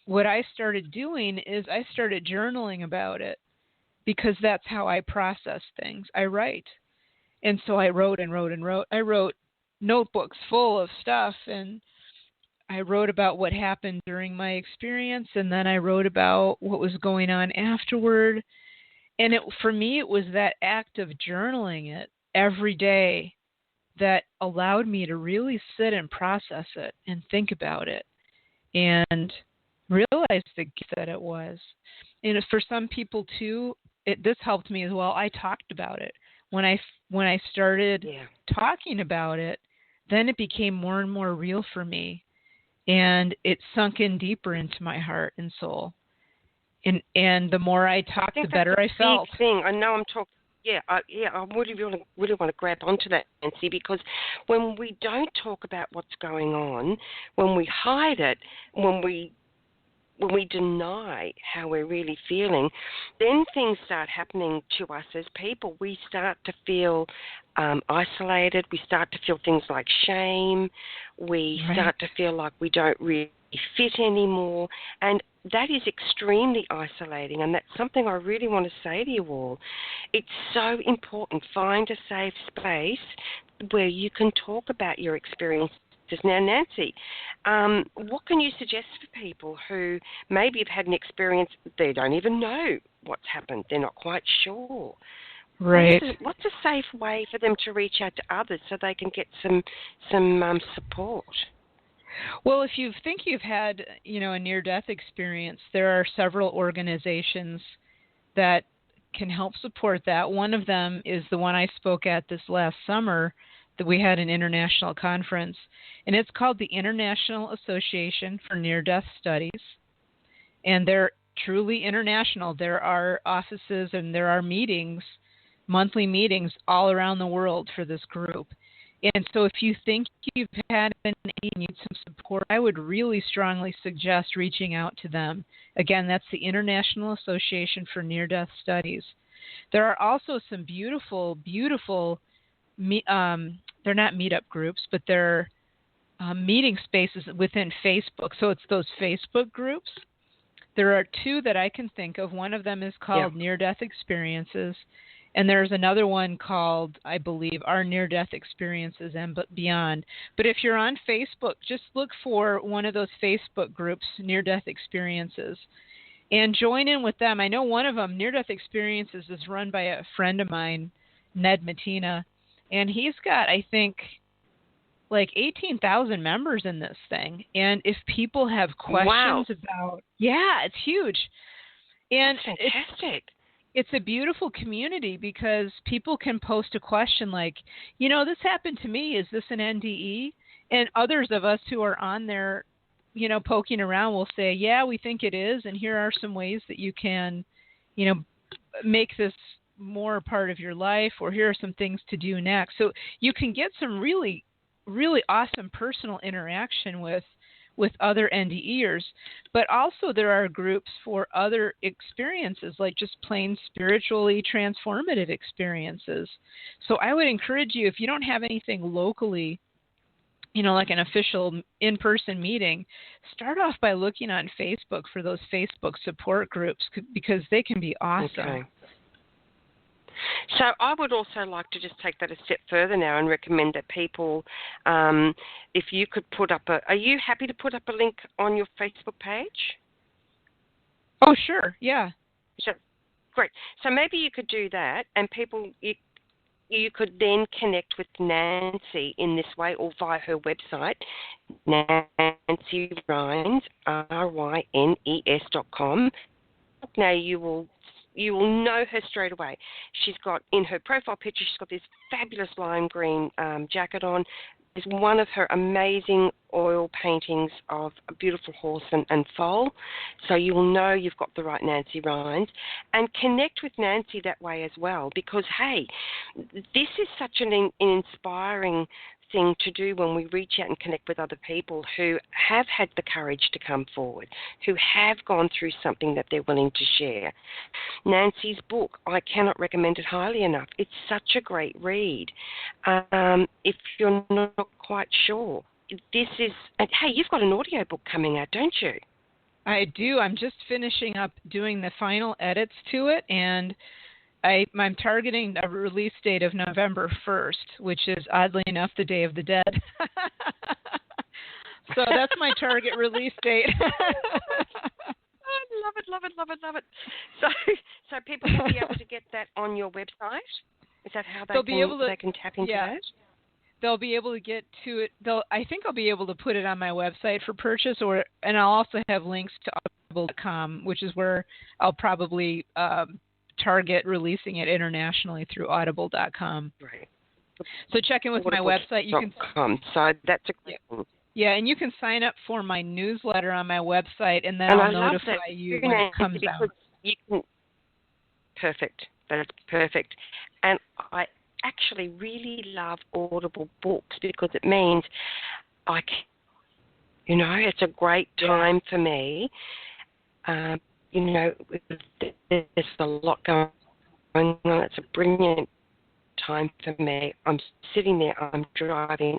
Speaker 2: what I started doing is I started journaling about it, because that's how I process things. I write. And so I wrote and wrote and wrote. I wrote notebooks full of stuff, and I wrote about what happened during my experience, and then I wrote about what was going on afterward. And for me, it was that act of journaling it every day that allowed me to really sit and process it and think about it and realize the gift that it was. And for some people too, this helped me as well. I talked about it. When I started talking about it, then it became more and more real for me, and it sunk in deeper into my heart and soul. And the more I talked, the better I felt.
Speaker 1: Big thing. I know I'm talking. I really want to grab onto that, Nancy, because when we don't talk about what's going on, when we hide it, when we deny how we're really feeling, then things start happening to us as people. We start to feel isolated. We start to feel things like shame. We start to feel like we don't really fit anymore. And that is extremely isolating, and that's something I really want to say to you all. It's so important. Find a safe space where you can talk about your experiences. Now, Nancy, what can you suggest for people who maybe have had an experience they don't even know what's happened. They're not quite sure.
Speaker 2: Right.
Speaker 1: What's a safe way for them to reach out to others so they can get some support?
Speaker 2: Well, if you think you've had, a near-death experience, there are several organizations that can help support that. One of them is the one I spoke at this last summer, that we had an international conference, and it's called the International Association for Near-Death Studies, and they're truly international. There are offices and there are meetings, monthly meetings all around the world for this group. And so if you think you've had an NDE and need some support, I would really strongly suggest reaching out to them. Again, that's the International Association for Near-Death Studies. There are also some beautiful, they're not meetup groups, but they're meeting spaces within Facebook. So it's those Facebook groups. There are two that I can think of. One of them is called Near-Death Experiences, and there's another one called, I believe, Our Near-Death Experiences and Beyond. But if you're on Facebook, just look for one of those Facebook groups, Near-Death Experiences, and join in with them. I know one of them, Near-Death Experiences, is run by a friend of mine, Ned Mattina, and he's got, I think, like 18,000 members in this thing. And if people have questions about, it's huge. And
Speaker 1: that's fantastic.
Speaker 2: It's a beautiful community because people can post a question like, this happened to me. Is this an NDE? And others of us who are on there, poking around will say, yeah, we think it is. And here are some ways that you can, make this more a part of your life, or here are some things to do next. So you can get some really, really awesome personal interaction with other NDEers, but also there are groups for other experiences, like just plain spiritually transformative experiences. So I would encourage you, if you don't have anything locally, like an official in-person meeting, start off by looking on Facebook for those Facebook support groups, because they can be awesome.
Speaker 1: Okay. So I would also like to just take that a step further now and recommend that people, if you could put up are you happy to put up a link on your Facebook page?
Speaker 2: Oh, sure. Yeah.
Speaker 1: So, great. So maybe you could do that, and people, you could then connect with Nancy in this way, or via her website, Nancy Rynes, RYNES.com. Now you will know her straight away. She's got, in her profile picture, she's got this fabulous lime green jacket on. It's one of her amazing oil paintings of a beautiful horse and foal. So you will know you've got the right Nancy Rynes. And connect with Nancy that way as well, because, hey, this is such an inspiring thing to do when we reach out and connect with other people who have had the courage to come forward, who have gone through something that they're willing to share. Nancy's book, I cannot recommend it highly enough. It's such a great read. If you're not quite sure, this is, hey, you've got an audio book coming out, don't you?
Speaker 2: I do. I'm just finishing up doing the final edits to it, and I'm targeting a release date of November 1st, which is, oddly enough, the Day of the Dead. So that's my target release date.
Speaker 1: Love it, love it, love it, love it. So people will be able to get that on your website? Is that how they can tap into that?
Speaker 2: They'll be able to get to it. I think I'll be able to put it on my website for purchase, and I'll also have links to audible.com, which is where I'll probably target releasing it internationally through audible.com.
Speaker 1: Right.
Speaker 2: So check in with my website. You can.
Speaker 1: So that's a great thing.
Speaker 2: Yeah, and you can sign up for my newsletter on my website, and then I'll notify you when it comes out.
Speaker 1: Perfect. That's perfect. And I actually really love Audible books, because it means it's a great time for me. There's a lot going on. It's a brilliant time for me. I'm sitting there, I'm driving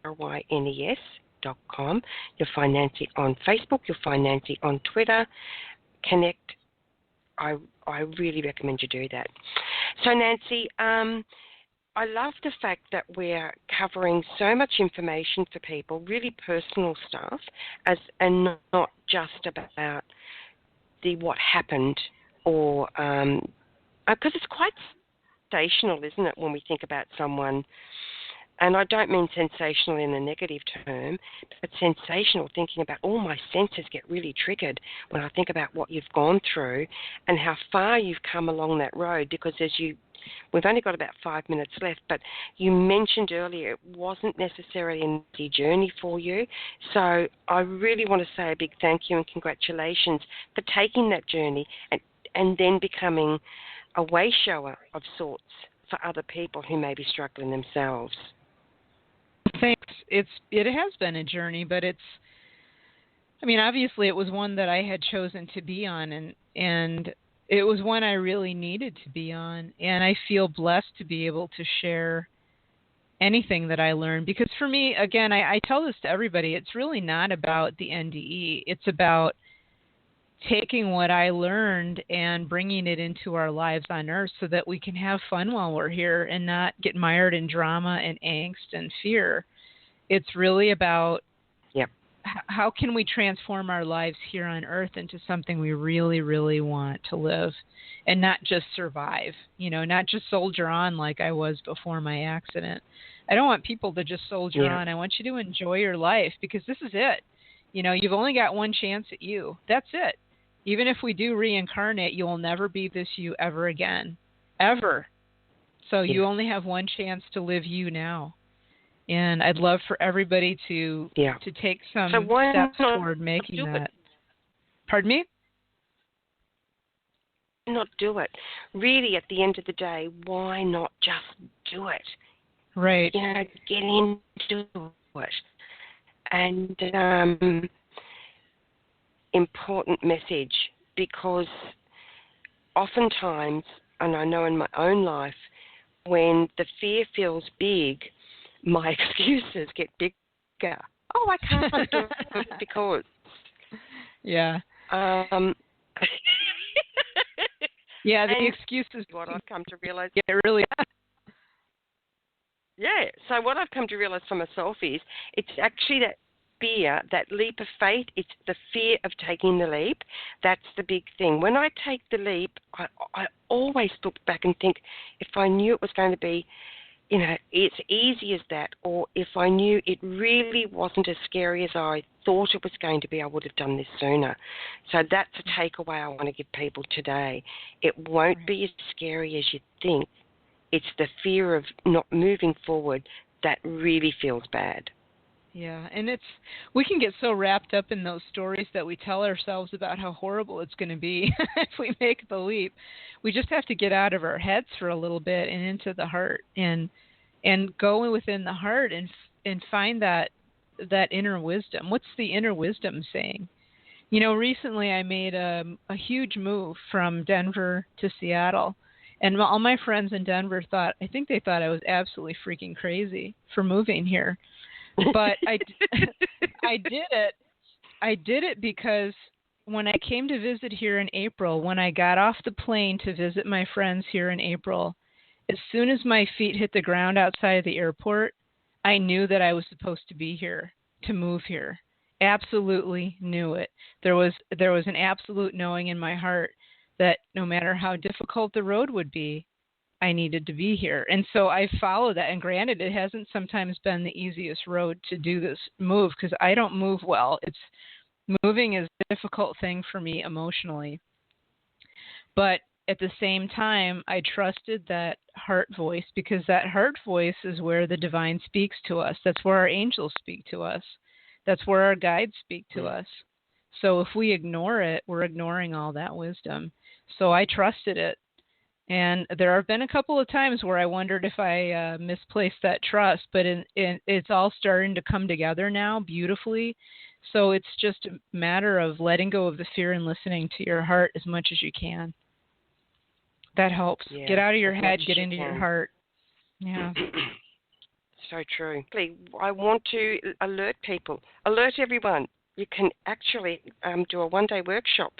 Speaker 1: RYNES.com. You'll find Nancy on Facebook. You'll find Nancy on Twitter. Connect. I really recommend you do that. So, Nancy, I love the fact that we're covering so much information for people, really personal stuff, and not just about what happened or because it's quite sensational, isn't it, when we think about someone? And I don't mean sensational in a negative term, but sensational, thinking about all my senses get really triggered when I think about what you've gone through and how far you've come along that road, because we've only got about 5 minutes left, but you mentioned earlier it wasn't necessarily an easy journey for you. So I really want to say a big thank you and congratulations for taking that journey and then becoming a way shower of sorts for other people who may be struggling themselves.
Speaker 2: Thanks. It has been a journey, but obviously it was one that I had chosen to be on, and it was one I really needed to be on, and I feel blessed to be able to share anything that I learned, because for me, again, I tell this to everybody, it's really not about the NDE. It's about taking what I learned and bringing it into our lives on Earth so that we can have fun while we're here and not get mired in drama and angst and fear. It's really about how can we transform our lives here on Earth into something we really, really want to live and not just survive, not just soldier on like I was before my accident. I don't want people to just soldier on. I want you to enjoy your life, because this is it. You've only got one chance at you. That's it. Even if we do reincarnate, you will never be this you ever again. Ever. So you only have one chance to live you now. And I'd love for everybody to take some steps toward making that. Pardon me?
Speaker 1: Not do it. Really, at the end of the day, why not just do it?
Speaker 2: Right.
Speaker 1: Get into it. And important message, because oftentimes, and I know in my own life, when the fear feels big, my excuses get bigger. Oh, I can't do it because.
Speaker 2: Yeah. Yeah, the excuses.
Speaker 1: What I've come to realize.
Speaker 2: Yeah, really.
Speaker 1: Yeah. So what I've come to realize for myself is it's actually that fear, that leap of faith. It's the fear of taking the leap. That's the big thing. When I take the leap, I always look back and think, if I knew it was going to be, it's easy as that, or if I knew it really wasn't as scary as I thought it was going to be, I would have done this sooner. So that's a takeaway I want to give people today. It won't be as scary as you think. It's the fear of not moving forward that really feels bad.
Speaker 2: Yeah, and we can get so wrapped up in those stories that we tell ourselves about how horrible it's going to be if we make the leap. We just have to get out of our heads for a little bit and into the heart and go within the heart and find that inner wisdom. What's the inner wisdom saying? Recently I made a huge move from Denver to Seattle, and all my friends in Denver thought I was absolutely freaking crazy for moving here. But I did it. I did it because when I came to visit here in April, when I got off the plane to visit my friends here in April, as soon as my feet hit the ground outside of the airport, I knew that I was supposed to be here, to move here. Absolutely knew it. There was an absolute knowing in my heart that no matter how difficult the road would be, I needed to be here. And so I followed that. And granted, it hasn't sometimes been the easiest road to do this move because I don't move well. Moving is a difficult thing for me emotionally. But at the same time, I trusted that heart voice, because that heart voice is where the divine speaks to us. That's where our angels speak to us. That's where our guides speak to us. So if we ignore it, we're ignoring all that wisdom. So I trusted it. And there have been a couple of times where I wondered if I misplaced that trust, but it's all starting to come together now beautifully. So it's just a matter of letting go of the fear and listening to your heart as much as you can. That helps.
Speaker 1: Yeah,
Speaker 2: get out of your head, get into your heart. Yeah.
Speaker 1: So true. I want to alert everyone. You can actually do a one-day workshop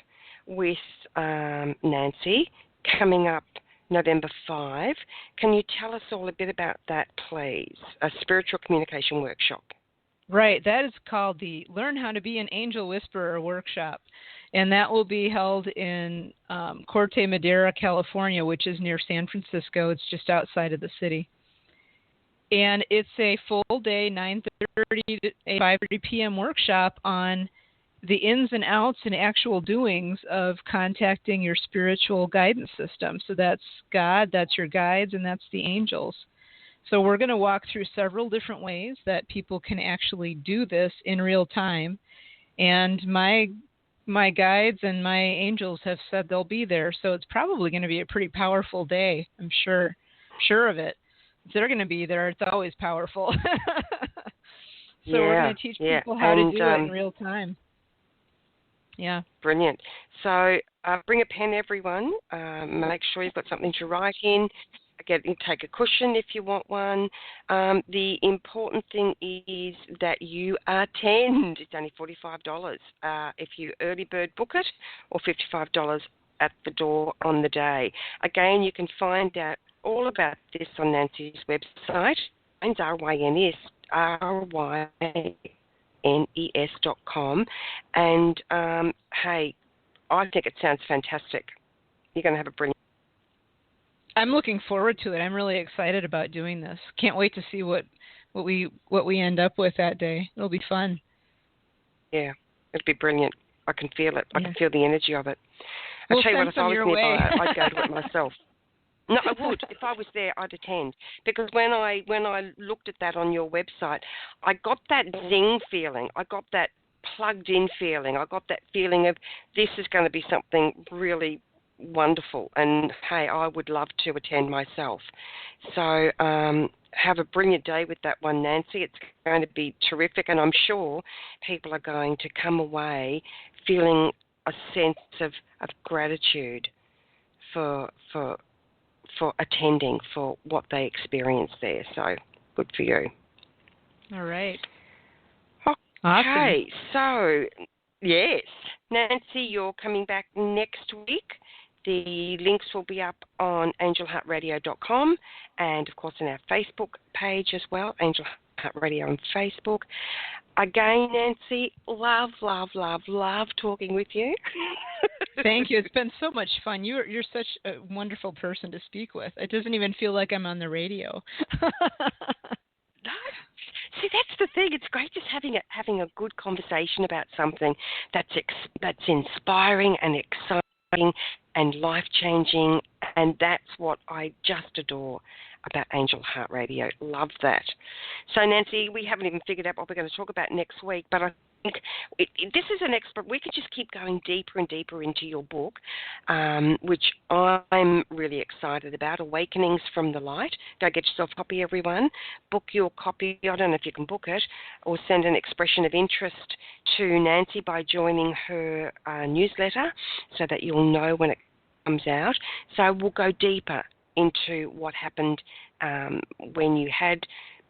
Speaker 1: with Nancy coming up November 5. Can you tell us all a bit about that, please? A spiritual communication workshop.
Speaker 2: Right. That is called the Learn How to Be an Angel Whisperer workshop. And that will be held in Corte Madera, California, which is near San Francisco. It's just outside of the city. And it's a full day, 9:30 to 5:30 p.m. workshop on the ins and outs and actual doings of contacting your spiritual guidance system. So that's God, that's your guides, and that's the angels. So we're going to walk through several different ways that people can actually do this in real time. And my guides and my angels have said they'll be there. So it's probably going to be a pretty powerful day. I'm sure of it. If they're going to be there, it's always powerful. So we're going to teach people how to do it in real time. Yeah.
Speaker 1: Brilliant. So bring a pen, everyone. Make sure you've got something to write in. Take a cushion if you want one. The important thing is that you attend. It's only $45 if you early bird book it, or $55 at the door on the day. Again, you can find out all about this on Nancy's website. It's RYNES.com. And, hey, I think it sounds fantastic. You're going to have a brilliant...
Speaker 2: I'm looking forward to it. I'm really excited about doing this. Can't wait to see what we end up with that day. It'll be fun.
Speaker 1: Yeah, it'll be brilliant. I can feel it. I can feel the energy of it.
Speaker 2: We'll
Speaker 1: tell you what, if I was nearby, I'd go to it myself. No, I would. If I was there, I'd attend. Because when I looked at that on your website, I got that zing feeling. I got that plugged in feeling. I got that feeling of this is going to be something really wonderful. And, hey, I would love to attend myself. So have a brilliant day with that one, Nancy. It's going to be terrific. And I'm sure people are going to come away feeling a sense of gratitude for attending, for what they experienced there. So good for you.
Speaker 2: All right.
Speaker 1: Okay,
Speaker 2: awesome.
Speaker 1: So yes, Nancy, you're coming back next week. The links will be up on angelheartradio.com and, of course, on our Facebook page as well, Angel Heart Radio on Facebook. Again, Nancy, love talking with you.
Speaker 2: Thank you. It's been so much fun. You're such a wonderful person to speak with. It doesn't even feel like I'm on the radio.
Speaker 1: See, that's the thing. It's great just having a good conversation about something that's inspiring and exciting and life-changing, and that's what I just adore about Angel Heart Radio. Love that. So, Nancy, we haven't even figured out what we're going to talk about next week, but I think this is an expert. We could just keep going deeper and deeper into your book, which I'm really excited about, Awakenings from the Light. Go get yourself a copy, everyone. Book your copy. I don't know if you can book it, or send an expression of interest to Nancy by joining her newsletter so that you'll know when it comes out. So we'll go deeper into what happened when you had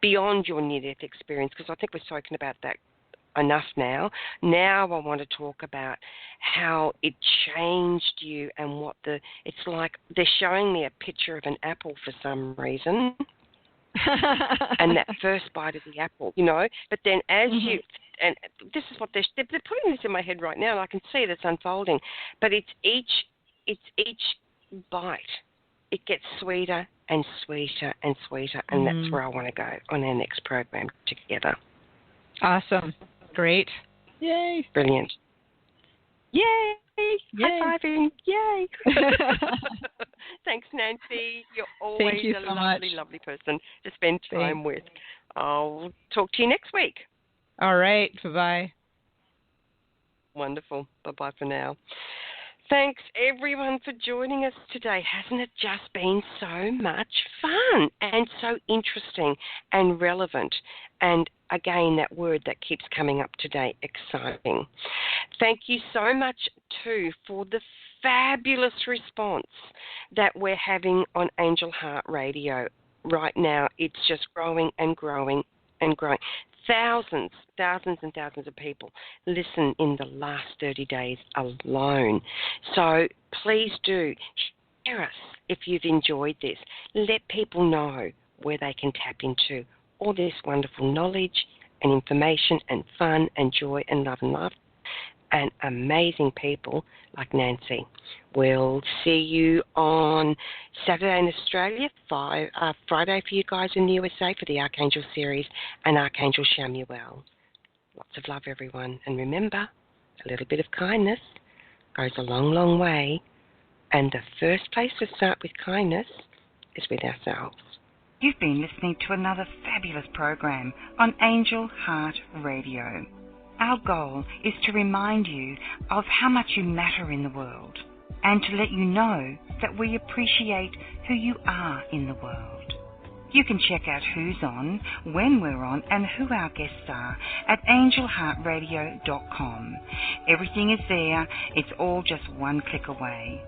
Speaker 1: beyond your near-death experience, because I think we've spoken about that enough now. Now I want to talk about how it changed you and it's like they're showing me a picture of an apple for some reason. And that first bite of the apple, but then as you, and this is what they're putting this in my head right now, and I can see it's unfolding, but it's each bite. It gets sweeter and sweeter and sweeter, and that's where I want to go on our next program together.
Speaker 2: Awesome. Great. Yay.
Speaker 1: Brilliant. Yay. High-fiving. Yay. Thanks, Nancy. You're always a lovely person to spend time with. I'll talk to you next week.
Speaker 2: All right. Bye-bye.
Speaker 1: Wonderful. Bye-bye for now. Thanks, everyone, for joining us today. Hasn't it just been so much fun and so interesting and relevant? And again, that word that keeps coming up today, exciting. Thank you so much, too, for the fabulous response that we're having on Angel Heart Radio right now. It's just growing and growing and growing. Thousands and thousands of people listen in the last 30 days alone. So please do share us if you've enjoyed this. Let people know where they can tap into all this wonderful knowledge and information and fun and joy and love and love. and amazing people like Nancy. We'll see you on Saturday in Australia, Friday for you guys in the USA for the Archangel series and Archangel Shamuel. Lots of love, everyone. And remember, a little bit of kindness goes a long, long way. And the first place to start with kindness is with ourselves.
Speaker 3: You've been listening to another fabulous program on Angel Heart Radio. Our goal is to remind you of how much you matter in the world and to let you know that we appreciate who you are in the world. You can check out who's on, when we're on, and who our guests are at angelheartradio.com. Everything is there. It's all just one click away.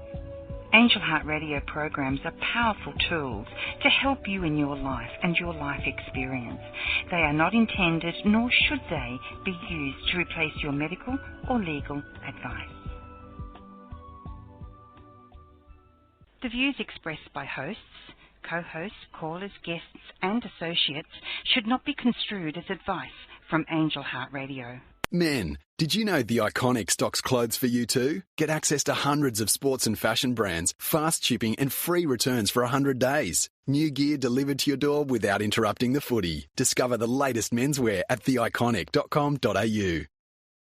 Speaker 3: Angel Heart Radio programs are powerful tools to help you in your life and your life experience. They are not intended, nor should they, be used to replace your medical or legal advice. The views expressed by hosts, co-hosts, callers, guests and associates should not be construed as advice from Angel Heart Radio.
Speaker 6: Men, did you know The Iconic stocks clothes for you too? Get access to hundreds of sports and fashion brands, fast shipping and free returns for 100 days. New gear delivered to your door without interrupting the footy. Discover the latest menswear at theiconic.com.au.